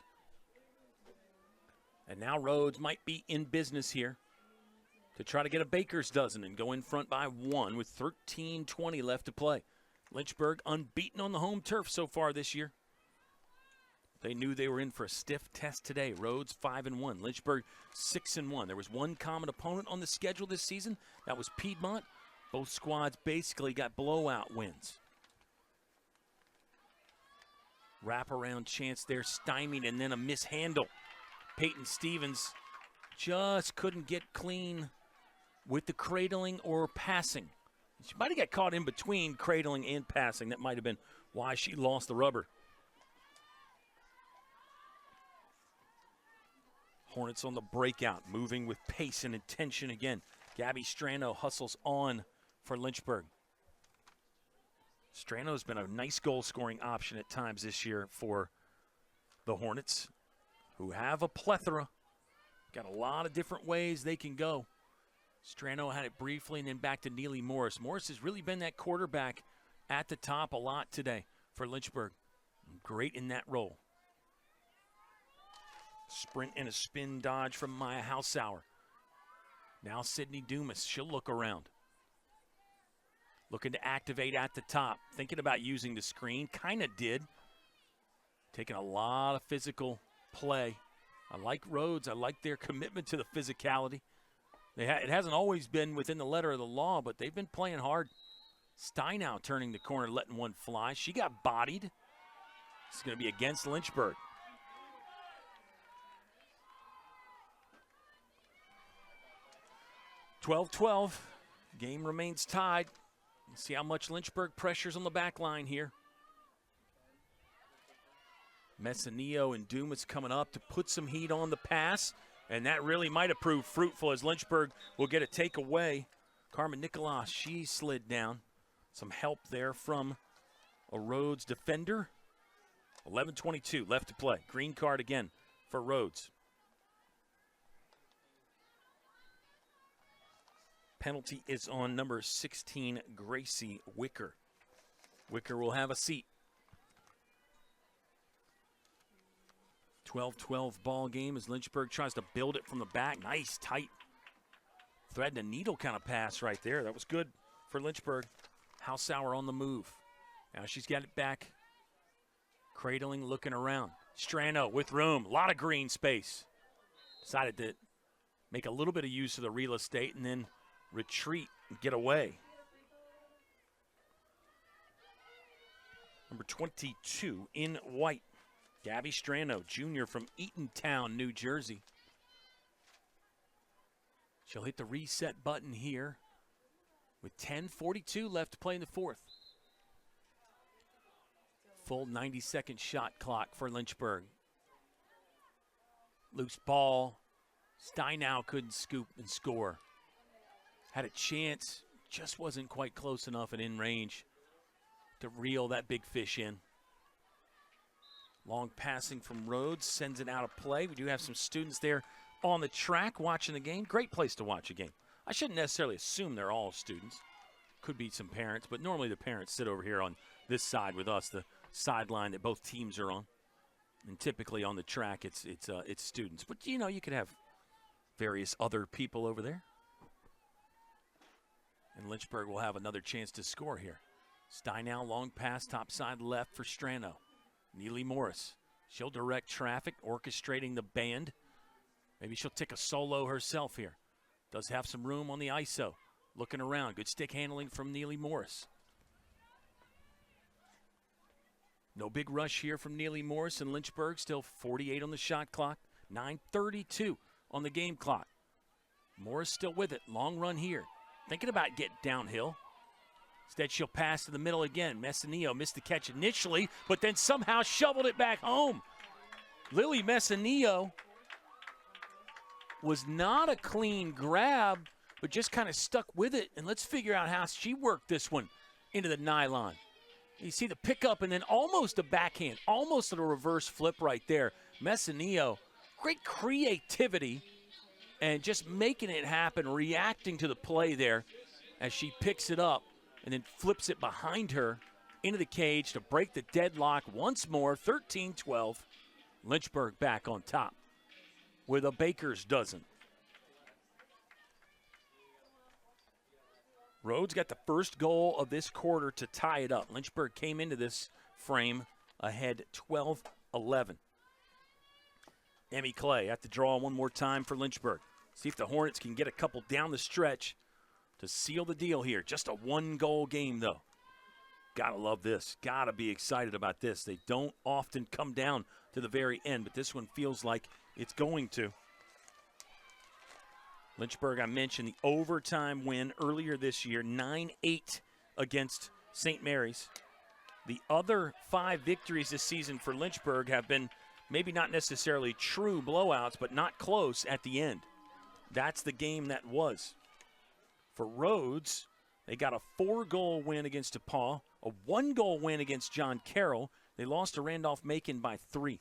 And now Rhodes might be in business here to try to get a baker's dozen and go in front by 1 with 13:20 left to play. Lynchburg unbeaten on the home turf so far this year. They knew they were in for a stiff test today. Rhodes 5-1, Lynchburg 6-1. There was one common opponent on the schedule this season. That was Piedmont. Both squads basically got blowout wins. Wraparound chance there, stymied, and then a mishandle. Peyton Stevens just couldn't get clean with the cradling or passing. She might have got caught in between cradling and passing. That might have been why she lost the rubber. Hornets on the breakout, moving with pace and intention again. Gabby Strano hustles on for Lynchburg. Strano's been a nice goal-scoring option at times this year for the Hornets, who have a plethora. Got a lot of different ways they can go. Strano had it briefly and then back to Neely Morris. Morris has really been that quarterback at the top a lot today for Lynchburg. Great in that role. Sprint and a spin dodge from Maya Hausauer. Now Sydney Dumas, she'll look around. Looking to activate at the top. Thinking about using the screen, kind of did. Taking a lot of physical play. I like Rhodes, I like their commitment to the physicality. It hasn't always been within the letter of the law, but they've been playing hard. Steinow turning the corner, letting one fly. She got bodied. It's going to be against Lynchburg. (12-12). Game remains tied. Let's see how much Lynchburg pressures on the back line here. Messinillo and Dumas coming up to put some heat on the pass, and that really might have proved fruitful as Lynchburg will get a takeaway. Carmen Nicolas, she slid down. Some help there from a Rhodes defender. 11:22 left to play. Green card again for Rhodes. Penalty is on number 16, Gracie Wicker. Wicker will have a seat. 12-12 ball game as Lynchburg tries to build it from the back. Nice, tight, thread and needle kind of pass right there. That was good for Lynchburg. Hausauer on the move. Now she's got it back. Cradling, looking around. Strano with room, a lot of green space. Decided to make a little bit of use of the real estate and then retreat and get away. Number 22 in white, Gabby Strano, junior from Eatontown, New Jersey. She'll hit the reset button here with 10:42 left to play in the fourth. Full 90-second shot clock for Lynchburg. Loose ball. Steinow couldn't scoop and score. Had a chance, just wasn't quite close enough and in range to reel that big fish in. Long passing from Rhodes sends it out of play. We do have some students there on the track watching the game. Great place to watch a game. I shouldn't necessarily assume they're all students. Could be some parents, but normally the parents sit over here on this side with us, the sideline that both teams are on. And typically on the track, it's students. But, you know, you could have various other people over there. And Lynchburg will have another chance to score here. Steinow, long pass, top side left for Strano. Neely Morris, she'll direct traffic, orchestrating the band. Maybe she'll take a solo herself here. Does have some room on the ISO. Looking around, good stick handling from Neely Morris. No big rush here from Neely Morris and Lynchburg. Still 48 on the shot clock. 9:32 on the game clock. Morris still with it. Long run here. Thinking about getting downhill. Instead, she'll pass to the middle again. Messinillo missed the catch initially, but then somehow shoveled it back home. Lily Messinillo was not a clean grab, but just kind of stuck with it. And let's figure out how she worked this one into the nylon. You see the pickup and then almost a backhand, almost a reverse flip right there. Messinillo, great creativity and just making it happen, reacting to the play there as she picks it up and then flips it behind her into the cage to break the deadlock once more. 13-12. Lynchburg back on top with a baker's dozen. Rhodes got the first goal of this quarter to tie it up. Lynchburg came into this frame ahead 12-11. Emmy Clay at the draw one more time for Lynchburg. See if the Hornets can get a couple down the stretch to seal the deal here. Just a one-goal game, though. Gotta love this. Gotta be excited about this. They don't often come down to the very end, but this one feels like it's going to. Lynchburg, I mentioned the overtime win earlier this year, 9-8 against St. Mary's. The other 5 victories this season for Lynchburg have been maybe not necessarily true blowouts, but not close at the end. That's the game that was. For Rhodes, they got a 4-goal win against DePaul, a 1-goal win against John Carroll. They lost to Randolph-Macon by 3.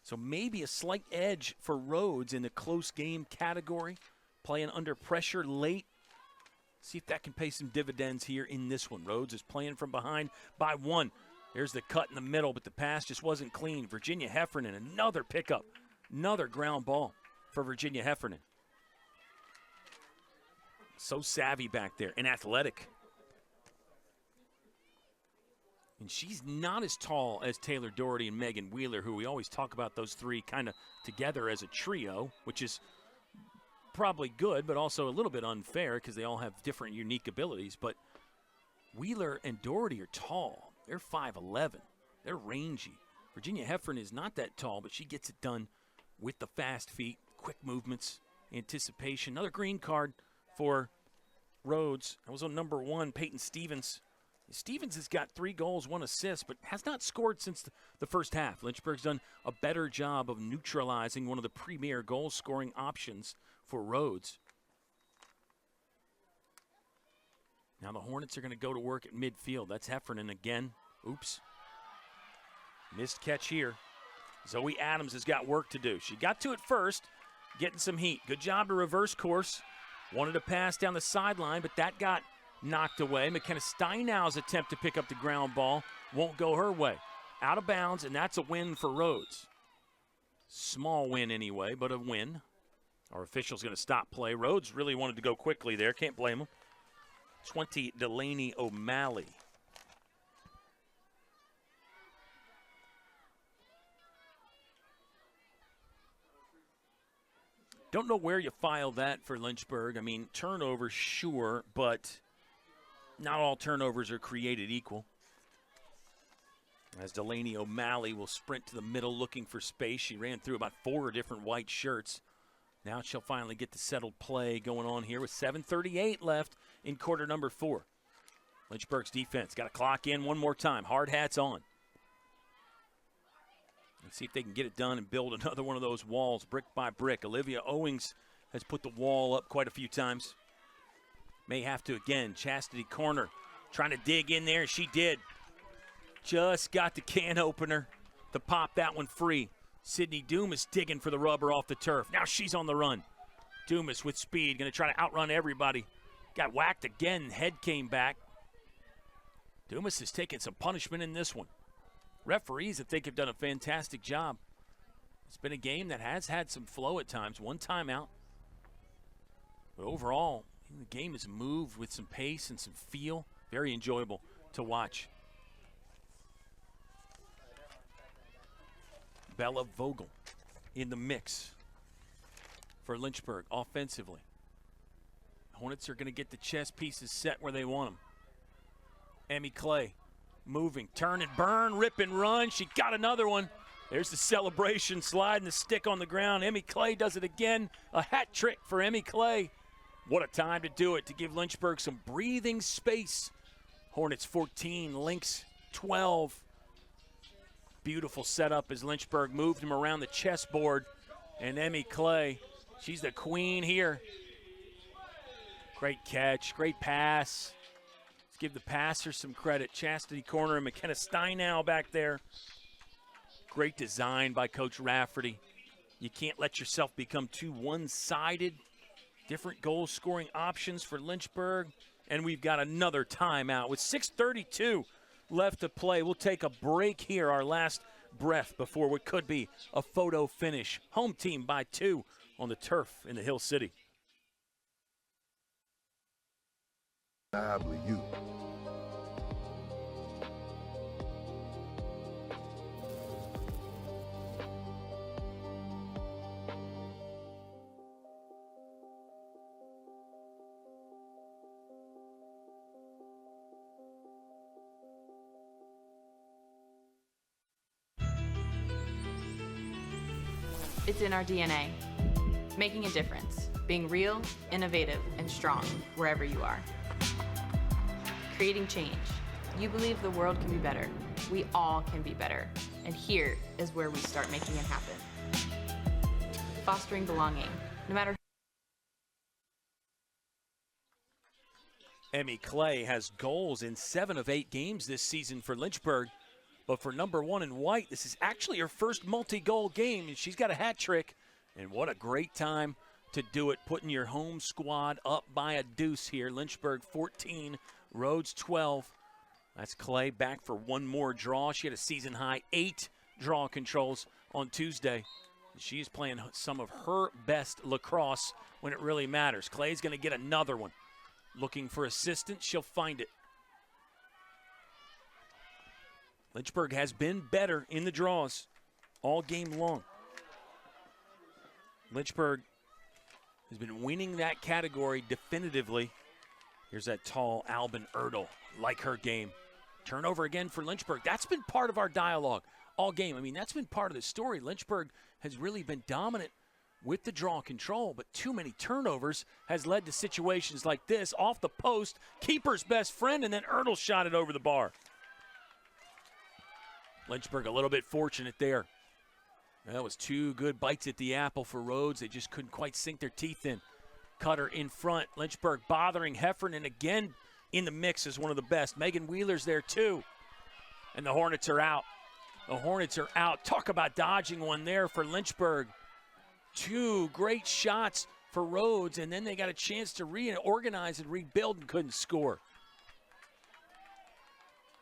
So maybe a slight edge for Rhodes in the close game category, playing under pressure late. See if that can pay some dividends here in this one. Rhodes is playing from behind by 1. There's the cut in the middle, but the pass just wasn't clean. Virginia Heffernan, another pickup, another ground ball for Virginia Heffernan. So savvy back there and athletic. And she's not as tall as Taylor Doherty and Megan Wheeler, who we always talk about those three kind of together as a trio, which is probably good, but also a little bit unfair because they all have different unique abilities. But Wheeler and Doherty are tall. They're 5'11". They're rangy. Virginia Heffernan is not that tall, but she gets it done with the fast feet, quick movements, anticipation. Another green card for Rhodes. That was on number 1, Peyton Stevens. Stevens has got 3 goals, 1 assist, but has not scored since the first half. Lynchburg's done a better job of neutralizing one of the premier goal-scoring options for Rhodes. Now the Hornets are going to go to work at midfield. That's Heffernan again. Oops. Missed catch here. Zoe Adams has got work to do. She got to it first, getting some heat. Good job to reverse course. Wanted to pass down the sideline, but that got knocked away. McKenna Steinau's attempt to pick up the ground ball won't go her way. Out of bounds, and that's a win for Rhodes. Small win anyway, but a win. Our official's going to stop play. Rhodes really wanted to go quickly there. Can't blame him. 20, Delaney O'Malley. Don't know where you file that for Lynchburg. I mean, turnover, sure, but not all turnovers are created equal. As Delaney O'Malley will sprint to the middle looking for space. She ran through about 4 different white shirts. Now she'll finally get the settled play going on here with 7:38 left in quarter number 4. Lynchburg's defense got to clock in one more time. Hard hats on. Let's see if they can get it done and build another one of those walls brick by brick. Olivia Owings has put the wall up quite a few times. May have to again. Chastity Corner trying to dig in there. She did. Just got the can opener to pop that one free. Sydney Dumas digging for the rubber off the turf. Now she's on the run. Dumas with speed, going to try to outrun everybody. Got whacked again. Head came back. Dumas has taken some punishment in this one. Referees, I think, have done a fantastic job. It's been a game that has had some flow at times. 1 timeout. But overall, the game has moved with some pace and some feel. Very enjoyable to watch. Bella Vogel in the mix for Lynchburg offensively. Hornets are going to get the chess pieces set where they want them. Emmy Clay moving, turn and burn, rip and run. She got another one. There's the celebration, sliding the stick on the ground. Emmy Clay does it again. A hat trick for Emmy Clay. What a time to do it, to give Lynchburg some breathing space. Hornets 14, Lynx 12. Beautiful setup as Lynchburg moved him around the chessboard. And Emmy Clay, she's the queen here. Great catch, great pass. Let's give the passer some credit. Chastity Corner and McKenna Steinau back there. Great design by Coach Rafferty. You can't let yourself become too one-sided. Different goal-scoring options for Lynchburg. And we've got another timeout with 6:32 left to play. We'll take a break here, our last breath before what could be a photo finish. Home team by 2 on the turf in the Hill City. You. It's in our DNA. Making a difference, being real, innovative, and strong wherever you are. Creating change. You believe the world can be better. We all can be better. And here is where we start making it happen. Fostering belonging, no matter. Emmy Clay has goals in 7 of 8 games this season for Lynchburg. But for number 1 in white, this is actually her first multi-goal game, and she's got a hat trick. And what a great time to do it, putting your home squad up by a deuce here. Lynchburg 14, Rhodes 12. That's Clay back for one more draw. She had a season-high 8 draw controls on Tuesday. She's playing some of her best lacrosse when it really matters. Clay's going to get another one. Looking for assistance, she'll find it. Lynchburg has been better in the draws all game long. Lynchburg has been winning that category definitively. Here's that tall Albin Ertl, like her game. Turnover again for Lynchburg. That's been part of our dialogue all game. I mean, that's been part of the story. Lynchburg has really been dominant with the draw control, but too many turnovers has led to situations like this. Off the post, keeper's best friend, and then Ertl shot it over the bar. Lynchburg a little bit fortunate there. That was 2 good bites at the apple for Rhodes. They just couldn't quite sink their teeth in. Cutter in front. Lynchburg bothering Heffernan again in the mix is one of the best. Megan Wheeler's there too. And the Hornets are out. The Hornets are out. Talk about dodging one there for Lynchburg. 2 great shots for Rhodes, and then they got a chance to reorganize and rebuild and couldn't score.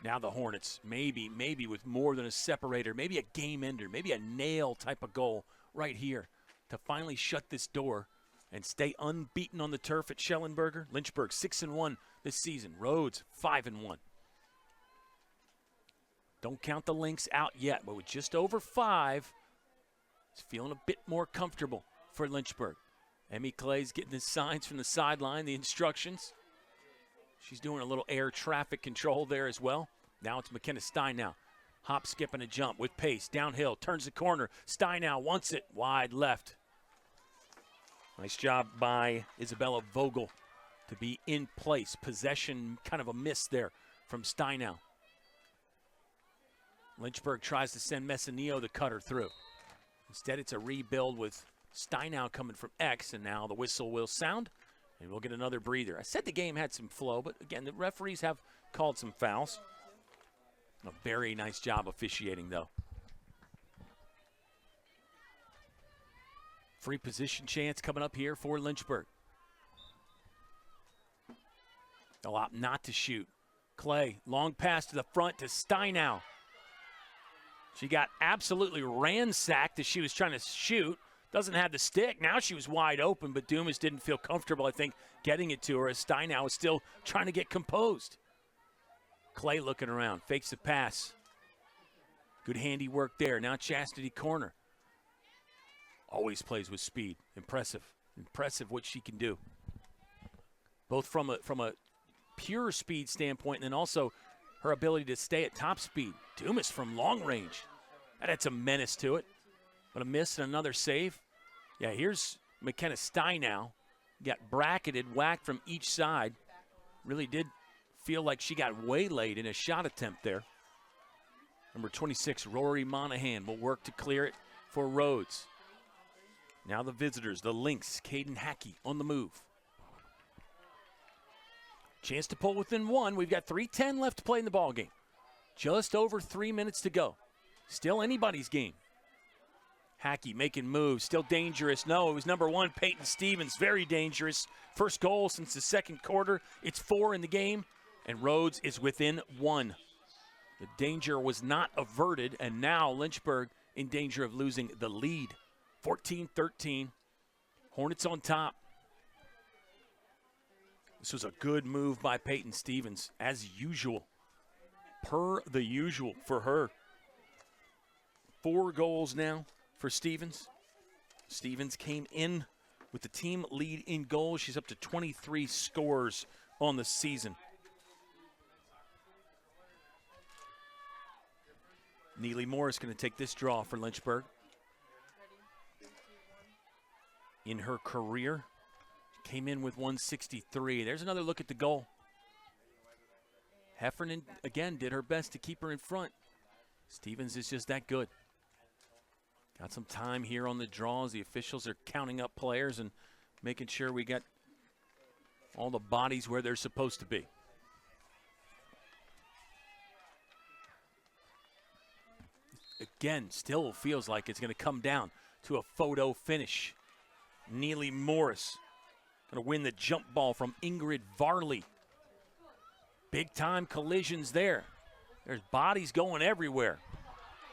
Now the Hornets, maybe with more than a separator, maybe a game ender, maybe a nail type of goal right here to finally shut this door and stay unbeaten on the turf at Schellenberger. Lynchburg 6-1 this season. Rhodes 5-1. Don't count the Lynx out yet, but with just over 5, it's feeling a bit more comfortable for Lynchburg. Emmy Clay's getting the signs from the sideline, the instructions. She's doing a little air traffic control there as well. Now it's McKenna Steinow. Hop, skip, and a jump with pace. Downhill, turns the corner. Steinow wants it wide left. Nice job by Isabella Vogel to be in place. Possession, kind of a miss there from Steinow. Lynchburg tries to send Messineo the cutter through. Instead, it's a rebuild with Steinow coming from X, and now the whistle will sound. And we'll get another breather. I said the game had some flow, but again, the referees have called some fouls. A very nice job officiating, though. Free position chance coming up here for Lynchburg. They'll opt not to shoot. Clay, long pass to the front to Steinow. She got absolutely ransacked as she was trying to shoot. Doesn't have the stick. Now she was wide open, but Dumas didn't feel comfortable, I think, getting it to her as Steinow is still trying to get composed. Clay looking around, fakes the pass. Good handiwork there. Now Chastity corner. Always plays with speed. Impressive. Impressive what she can do. Both from a pure speed standpoint and then also her ability to stay at top speed. Dumas from long range. That had some menace to it. But a miss and another save. Yeah, here's McKenna Steinow. Got bracketed, whacked from each side. Really did feel like she got waylaid in a shot attempt there. Number 26, Rory Monahan, will work to clear it for Rhodes. Now the visitors, the Lynx, Caden Hackey on the move. Chance to pull within 1. We've got 3:10 left to play in the ballgame. Just over 3 minutes to go. Still anybody's game. Hackey making moves, still dangerous. No, it was number 1, Peyton Stevens, very dangerous. First goal since the second quarter. It's 4 in the game, and Rhodes is within 1. The danger was not averted, and now Lynchburg in danger of losing the lead. 14-13, Hornets on top. This was a good move by Peyton Stevens, as usual. Per the usual for her. 4 goals now for Stevens. Stevens came in with the team lead in goals. She's up to 23 scores on the season. Neely Morris going to take this draw for Lynchburg. in her career. Came in with 163. There's another look at the goal. Heffernan, again, did her best to keep her in front. Stevens is just that good. Got some time here on the draws. The officials are counting up players and making sure we got all the bodies where they're supposed to be. Again, still feels like it's going to come down to a photo finish. Neely Morris going to win the jump ball from Ingrid Varley. Big time collisions there. There's bodies going everywhere.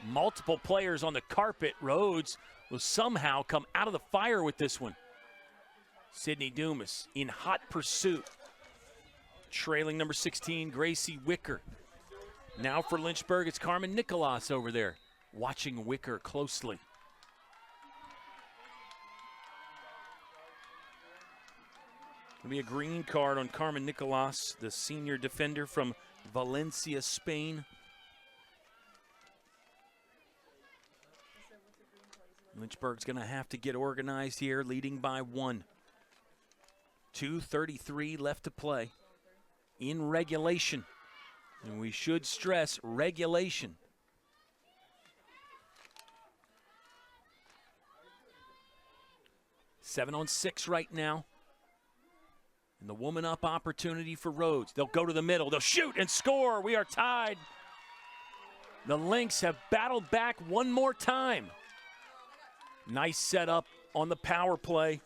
Multiple players on the carpet. Rhodes will somehow come out of the fire with this one. Sydney Dumas in hot pursuit. Trailing number 16, Gracie Wicker. Now for Lynchburg, it's Carmen Nicolas over there, watching Wicker closely. It'll be a green card on Carmen Nicolas, the senior defender from Valencia, Spain. Lynchburg's going to have to get organized here, leading by 1. 2:33 left to play in regulation. And we should stress regulation. Seven on 6 right now. And the woman up opportunity for Rhodes. They'll go to the middle. They'll shoot and score. We are tied. The Lynx have battled back one more time. Nice setup on the power play.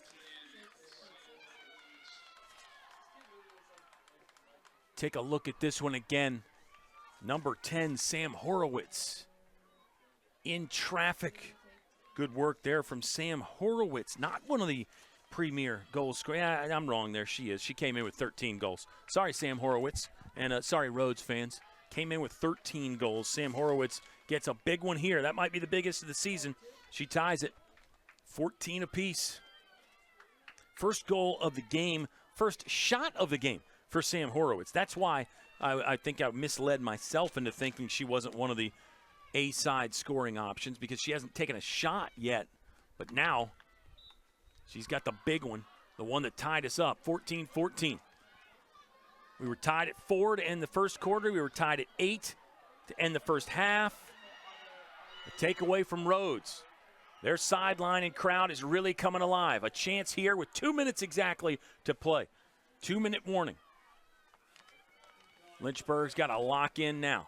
Take a look at this one again. Number 10, Sam Horowitz. In traffic. Good work there from Sam Horowitz. Not one of the premier goal scorers. Yeah, I'm wrong there. She is. She came in with 13 goals. Sorry, Sam Horowitz. And sorry, Rhodes fans. Came in with 13 goals. Sam Horowitz gets a big one here. That might be the biggest of the season. She ties it. 14 apiece. First goal of the game. First shot of the game for Sam Horowitz. That's why I think I misled myself into thinking she wasn't one of the A-side scoring options, because she hasn't taken a shot yet. But now she's got the big one, the one that tied us up, 14-14. We were tied at 4 to end the first quarter. We were tied at 8 to end the first half. A takeaway from Rhodes. Their sideline and crowd is really coming alive. A chance here with 2 minutes exactly to play. 2-minute warning. Lynchburg's got to lock in now.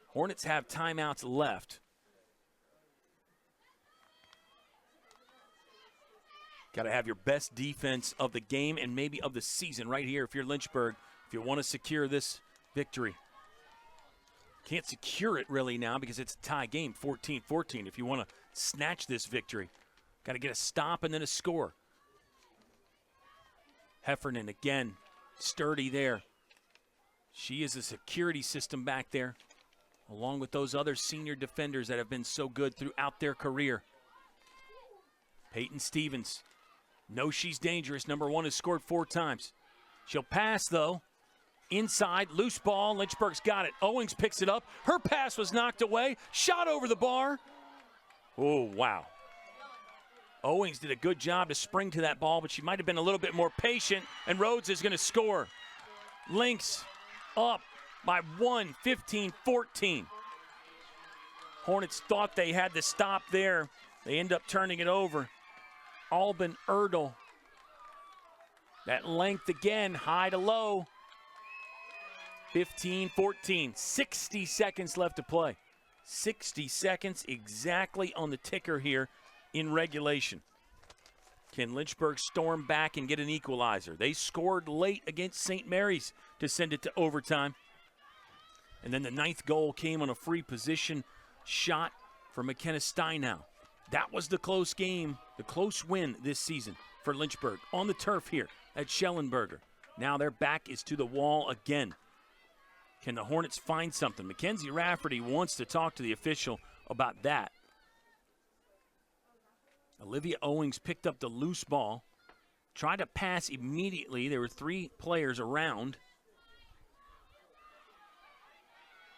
Hornets have timeouts left. Got to have your best defense of the game and maybe of the season right here if you're Lynchburg, if you want to secure this victory. Can't secure it really now because it's a tie game, 14-14. If you want to snatch this victory, got to get a stop and then a score. Heffernan again, sturdy there. She is a security system back there, along with those other senior defenders that have been so good throughout their career. Peyton Stevens knows she's dangerous. Number 1 has scored 4 times. She'll pass, though. Inside, loose ball. Lynchburg's got it. Owings picks it up. Her pass was knocked away. Shot over the bar. Oh, wow. Owings did a good job to spring to that ball, but she might have been a little bit more patient, and Rhodes is going to score. Lynx up by 1, 15-14. Hornets thought they had the stop there. They end up turning it over. Alban Erdl. That length again, high to low. 15-14. 60 seconds left to play. 60 seconds exactly on the ticker here in regulation. Can Lynchburg storm back and get an equalizer? They scored late against St. Mary's to send it to overtime. And then the 9th goal came on a free position shot for McKenna Steinow. That was the close game, the close win this season for Lynchburg on the turf here at Schellenberger. Now their back is to the wall again. Can the Hornets find something? Mackenzie Rafferty wants to talk to the official about that. Olivia Owings picked up the loose ball, tried to pass immediately. There were 3 players around.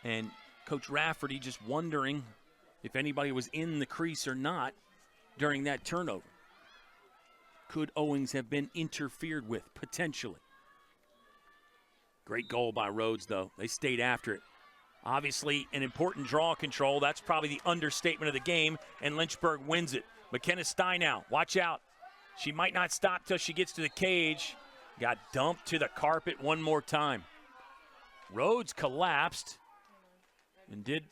And Coach Rafferty just wondering if anybody was in the crease or not during that turnover. could Owings have been interfered with, potentially? Great goal by Rhodes, though. They stayed after it. Obviously, an important draw control. That's probably the understatement of the game, and Lynchburg wins it. McKenna Steinow, watch out. She might not stop till she gets to the cage. Got dumped to the carpet one more time. Rhodes collapsed and did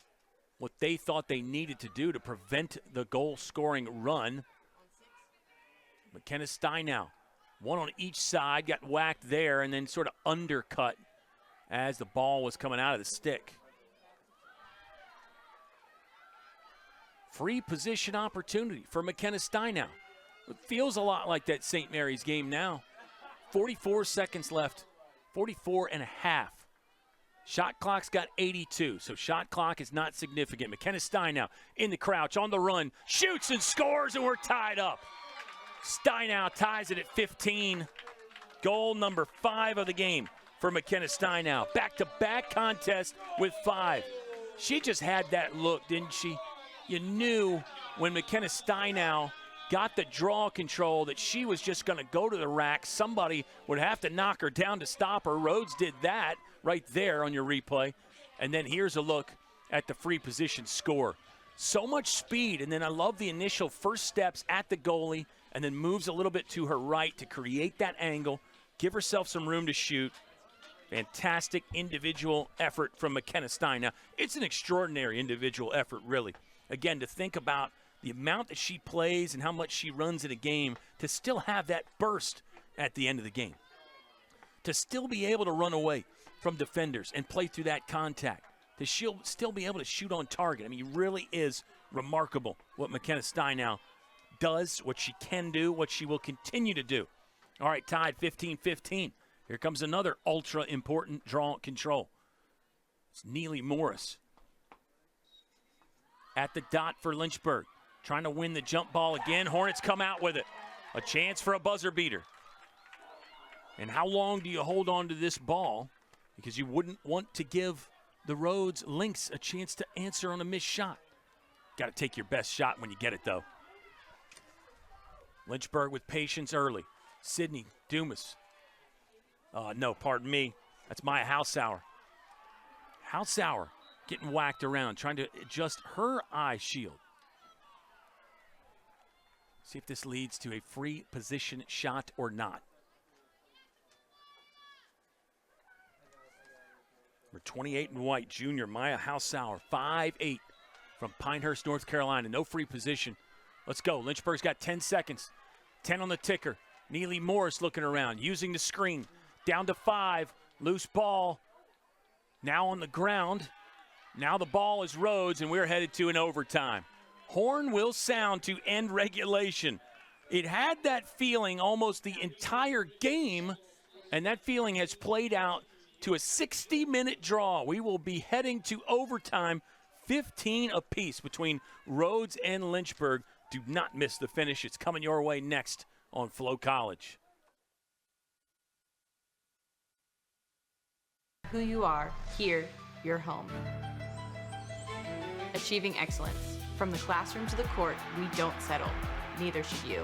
what they thought they needed to do to prevent the goal-scoring run. McKenna Steinow, one on each side, got whacked there and then sort of undercut as the ball was coming out of the stick. Free position opportunity for McKenna Steinow. It feels a lot like that St. Mary's game now. 44 seconds left, 44 and a half. Shot clock's got 82, so shot clock is not significant. McKenna Steinow in the crouch, on the run, shoots and scores, and we're tied up. Steinow ties it at 15. Goal number 5 of the game for McKenna Steinow. Back-to-back contest with 5. She just had that look, didn't she? You knew when McKenna Steinow got the draw control that she was just going to go to the rack. Somebody would have to knock her down to stop her. Rhodes did that right there on your replay. And then here's a look at the free position score. So much speed, and then I love the initial first steps at the goalie, and then moves a little bit to her right to create that angle, give herself some room to shoot. Fantastic individual effort from McKenna Steinow. It's an extraordinary individual effort, really. Again, to think about the amount that she plays and how much she runs in a game, to still have that burst at the end of the game. To still be able to run away from defenders and play through that contact. To still be able to shoot on target. I mean, it really is remarkable what McKenna Steinow does, what she can do, what she will continue to do. All right, tied 15-15. Here comes another ultra-important draw control. It's Neely Morris at the dot for Lynchburg. Trying to win the jump ball again. Hornets come out with it. A chance for a buzzer beater. And how long do you hold on to this ball? Because you wouldn't want to give the Rhodes Lynx a chance to answer on a missed shot. Got to take your best shot when you get it, though. Lynchburg with patience early. Sydney Dumas. No, pardon me. That's Maya Hausauer. Hausauer getting whacked around, trying to adjust her eye shield. See if this leads to a free position shot or not. Number 28 in white, junior Maya Hausauer, 5'8", from Pinehurst, North Carolina. No free position. Let's go. Lynchburg's got 10 seconds. 10 on the ticker. Neely Morris looking around, using the screen. Down to 5. Loose ball. Now on the ground. Now the ball is Rhodes, and we're headed to an overtime. Horn will sound to end regulation. It had that feeling almost the entire game, and that feeling has played out to a 60-minute draw. We will be heading to overtime, 15 apiece between Rhodes and Lynchburg. Do not miss the finish. It's coming your way next on Flo College. Who you are, here, your home. Achieving excellence. From the classroom to the court, we don't settle. Neither should you.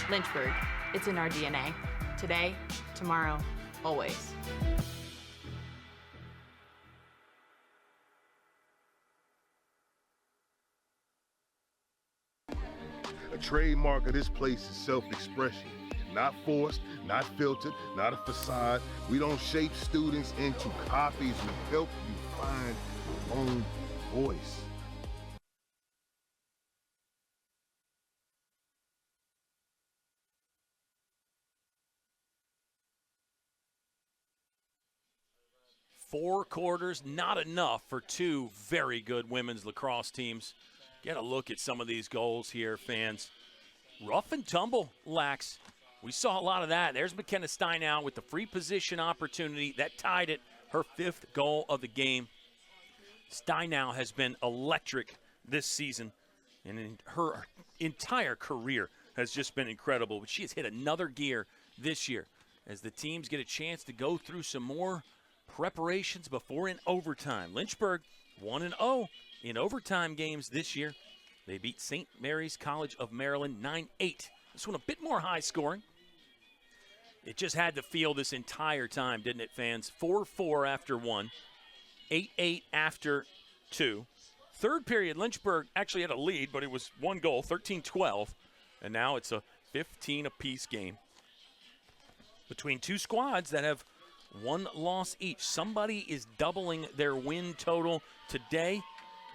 Lynchburg, it's in our DNA. Today, tomorrow, always. A trademark of this place is self-expression. Not forced, not filtered, not a facade. We don't shape students into copies. We help you find your own voice. Four quarters, not enough for two very good women's lacrosse teams. Get a look at some of these goals here, fans. Rough and tumble, Lax. We saw a lot of that. There's McKenna Steinow with the free position opportunity. That tied it, her 5th goal of the game. Steinow has been electric this season, and in her entire career has just been incredible. But she has hit another gear this year as the teams get a chance to go through some more preparations before in overtime. Lynchburg 1-0 in overtime games this year. They beat St. Mary's College of Maryland 9-8. This one a bit more high scoring. It just had to feel this entire time, didn't it, fans? 4-4 after 1, 8-8 after 2. Third period, Lynchburg actually had a lead, but it was one goal, 13-12. And now it's a 15-apiece game between two squads that have one loss each. Somebody is doubling their win total today,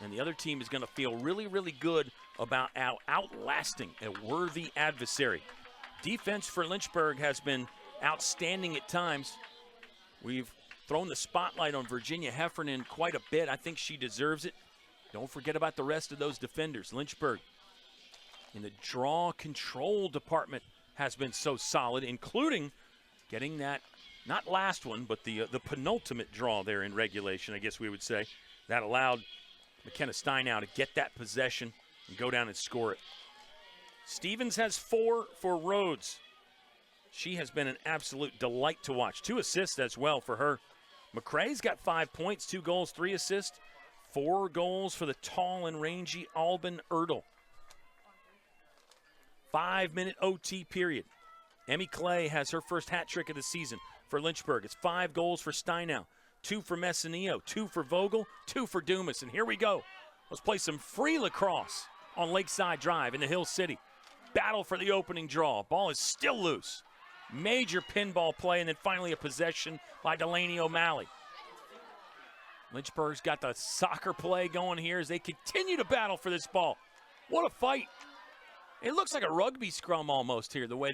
and the other team is going to feel really, really good about outlasting a worthy adversary. Defense for Lynchburg has been outstanding at times. We've thrown the spotlight on Virginia Heffernan quite a bit. I think she deserves it. Don't forget about the rest of those defenders. Lynchburg in the draw control department has been so solid, including getting that, not last one, but the penultimate draw there in regulation, I guess we would say. That allowed McKenna Steinow to get that possession and go down and score it. Stevens has 4 for Rhodes. She has been an absolute delight to watch. 2 assists as well for her. McCrae's got 5 points, 2 goals, 3 assists. 4 goals for the tall and rangy Alban Ertl. 5-minute OT period. Emmy Clay has her first hat trick of the season for Lynchburg. It's 5 goals for Steinow, 2 for Messineo, 2 for Vogel, 2 for Dumas. And here we go. Let's play some free lacrosse on Lakeside Drive in the Hill City. Battle for the opening draw. Ball is still loose. Major pinball play, and then finally a possession by Delaney O'Malley. Lynchburg's got the soccer play going here as they continue to battle for this ball. What a fight. It looks like a rugby scrum almost here, the way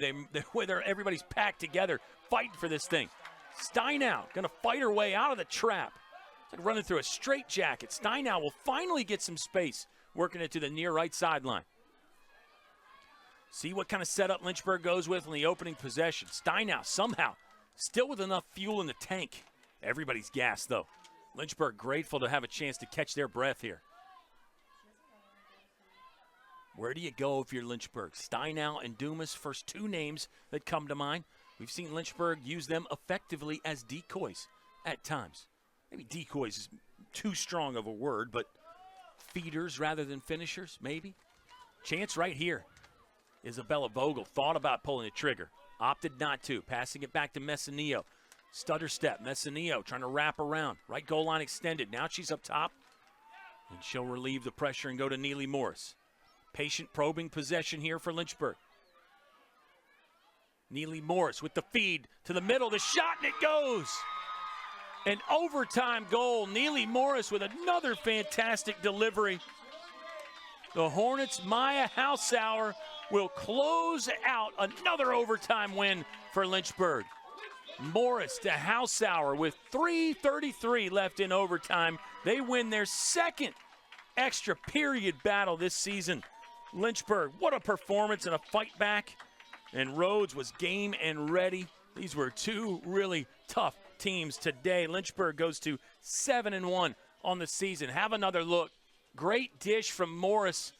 everybody's packed together fighting for this thing. Steinow going to fight her way out of the trap. It's like running through a straitjacket. Steinow will finally get some space, working it to the near right sideline. See what kind of setup Lynchburg goes with in the opening possession. Steinow somehow still with enough fuel in the tank. Everybody's gassed, though. Lynchburg grateful to have a chance to catch their breath here. Where do you go if you're Lynchburg? Steinow and Dumas, first 2 names that come to mind. We've seen Lynchburg use them effectively as decoys at times. Maybe decoys is too strong of a word, but feeders rather than finishers, maybe. Chance right here. Isabella Vogel thought about pulling the trigger. Opted not to. Passing it back to Messineo. Stutter step. Messineo trying to wrap around. Right goal line extended. Now she's up top. And she'll relieve the pressure and go to Neely Morris. Patient probing possession here for Lynchburg. Neely Morris with the feed to the middle. The shot, and it goes. An overtime goal. Neely Morris with another fantastic delivery. The Hornets' Maya Hausauer will close out another overtime win for Lynchburg. Morris to Hausauer with 3:33 left in overtime. They win their second extra period battle this season. Lynchburg, what a performance and a fight back. And Rhodes was game and ready. These were 2 really tough teams today. Lynchburg goes to 7-1 on the season. Have another look. Great dish from Morris.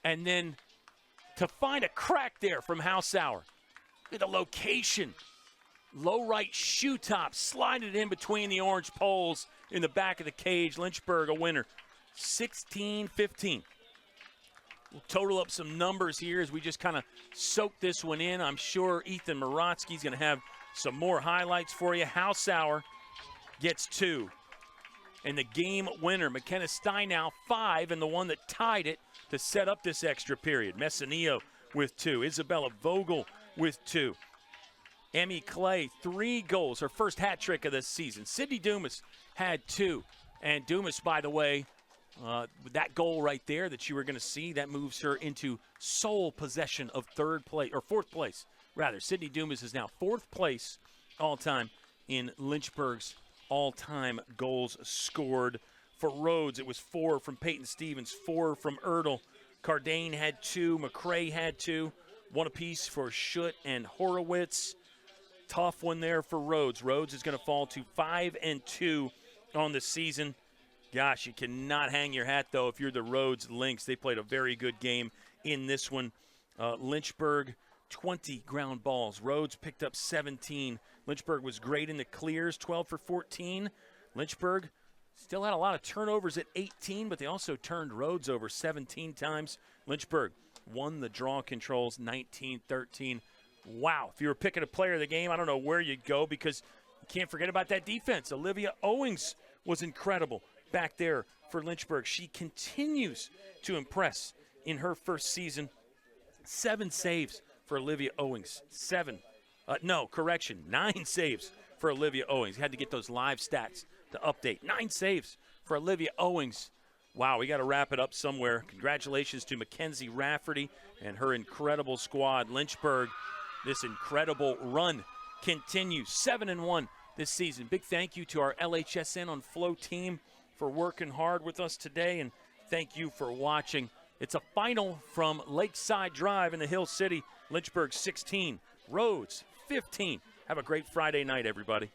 And then to find a crack there from Hausauer. Look at the location. Low right shoe top. Slide it in between the orange poles in the back of the cage. Lynchburg a winner. 16-15. We'll total up some numbers here as we just kind of soak this one in. I'm sure Ethan Morotsky's going to have some more highlights for you. Hausauer gets 2. And the game winner, McKenna Steinow, 5, and the one that tied it to set up this extra period. Messineo with 2. Isabella Vogel with 2. Emmy Clay, 3 goals, her first hat trick of the season. Sydney Dumas had 2. And Dumas, by the way, that goal right there that you were going to see, that moves her into sole possession of 4th place. Sydney Dumas is now 4th place all-time in Lynchburg's all-time goals scored. For Rhodes, it was 4 from Peyton Stevens, 4 from Ertl. Cardane had 2, McCrae had 2, 1 apiece for Schutt and Horowitz. Tough one there for Rhodes. Rhodes is going to fall to 5-2 on the season. Gosh, you cannot hang your hat, though, if you're the Rhodes Lynx. They played a very good game in this one. Lynchburg, 20 ground balls. Rhodes picked up 17. Lynchburg was great in the clears, 12 for 14. Lynchburg Still had a lot of turnovers at 18, but they also turned Rhodes over 17 times. Lynchburg won the draw controls 19-13. Wow, if you were picking a player of the game, I don't know where you'd go because you can't forget about that defense. Olivia Owings was incredible back there for Lynchburg. She continues to impress in her first season. 7 saves for Olivia Owings. 9 saves for Olivia Owings. Had to get those live stats to update. 9 saves for Olivia Owings. Wow, we got to wrap it up somewhere. Congratulations to Mackenzie Rafferty and her incredible squad. Lynchburg, this incredible run continues. 7-1 this season. Big thank you to our LHSN on Flo team for working hard with us today, and thank you for watching. It's a final from Lakeside Drive in the Hill City. Lynchburg 16, Rhodes 15. Have a great Friday night, everybody.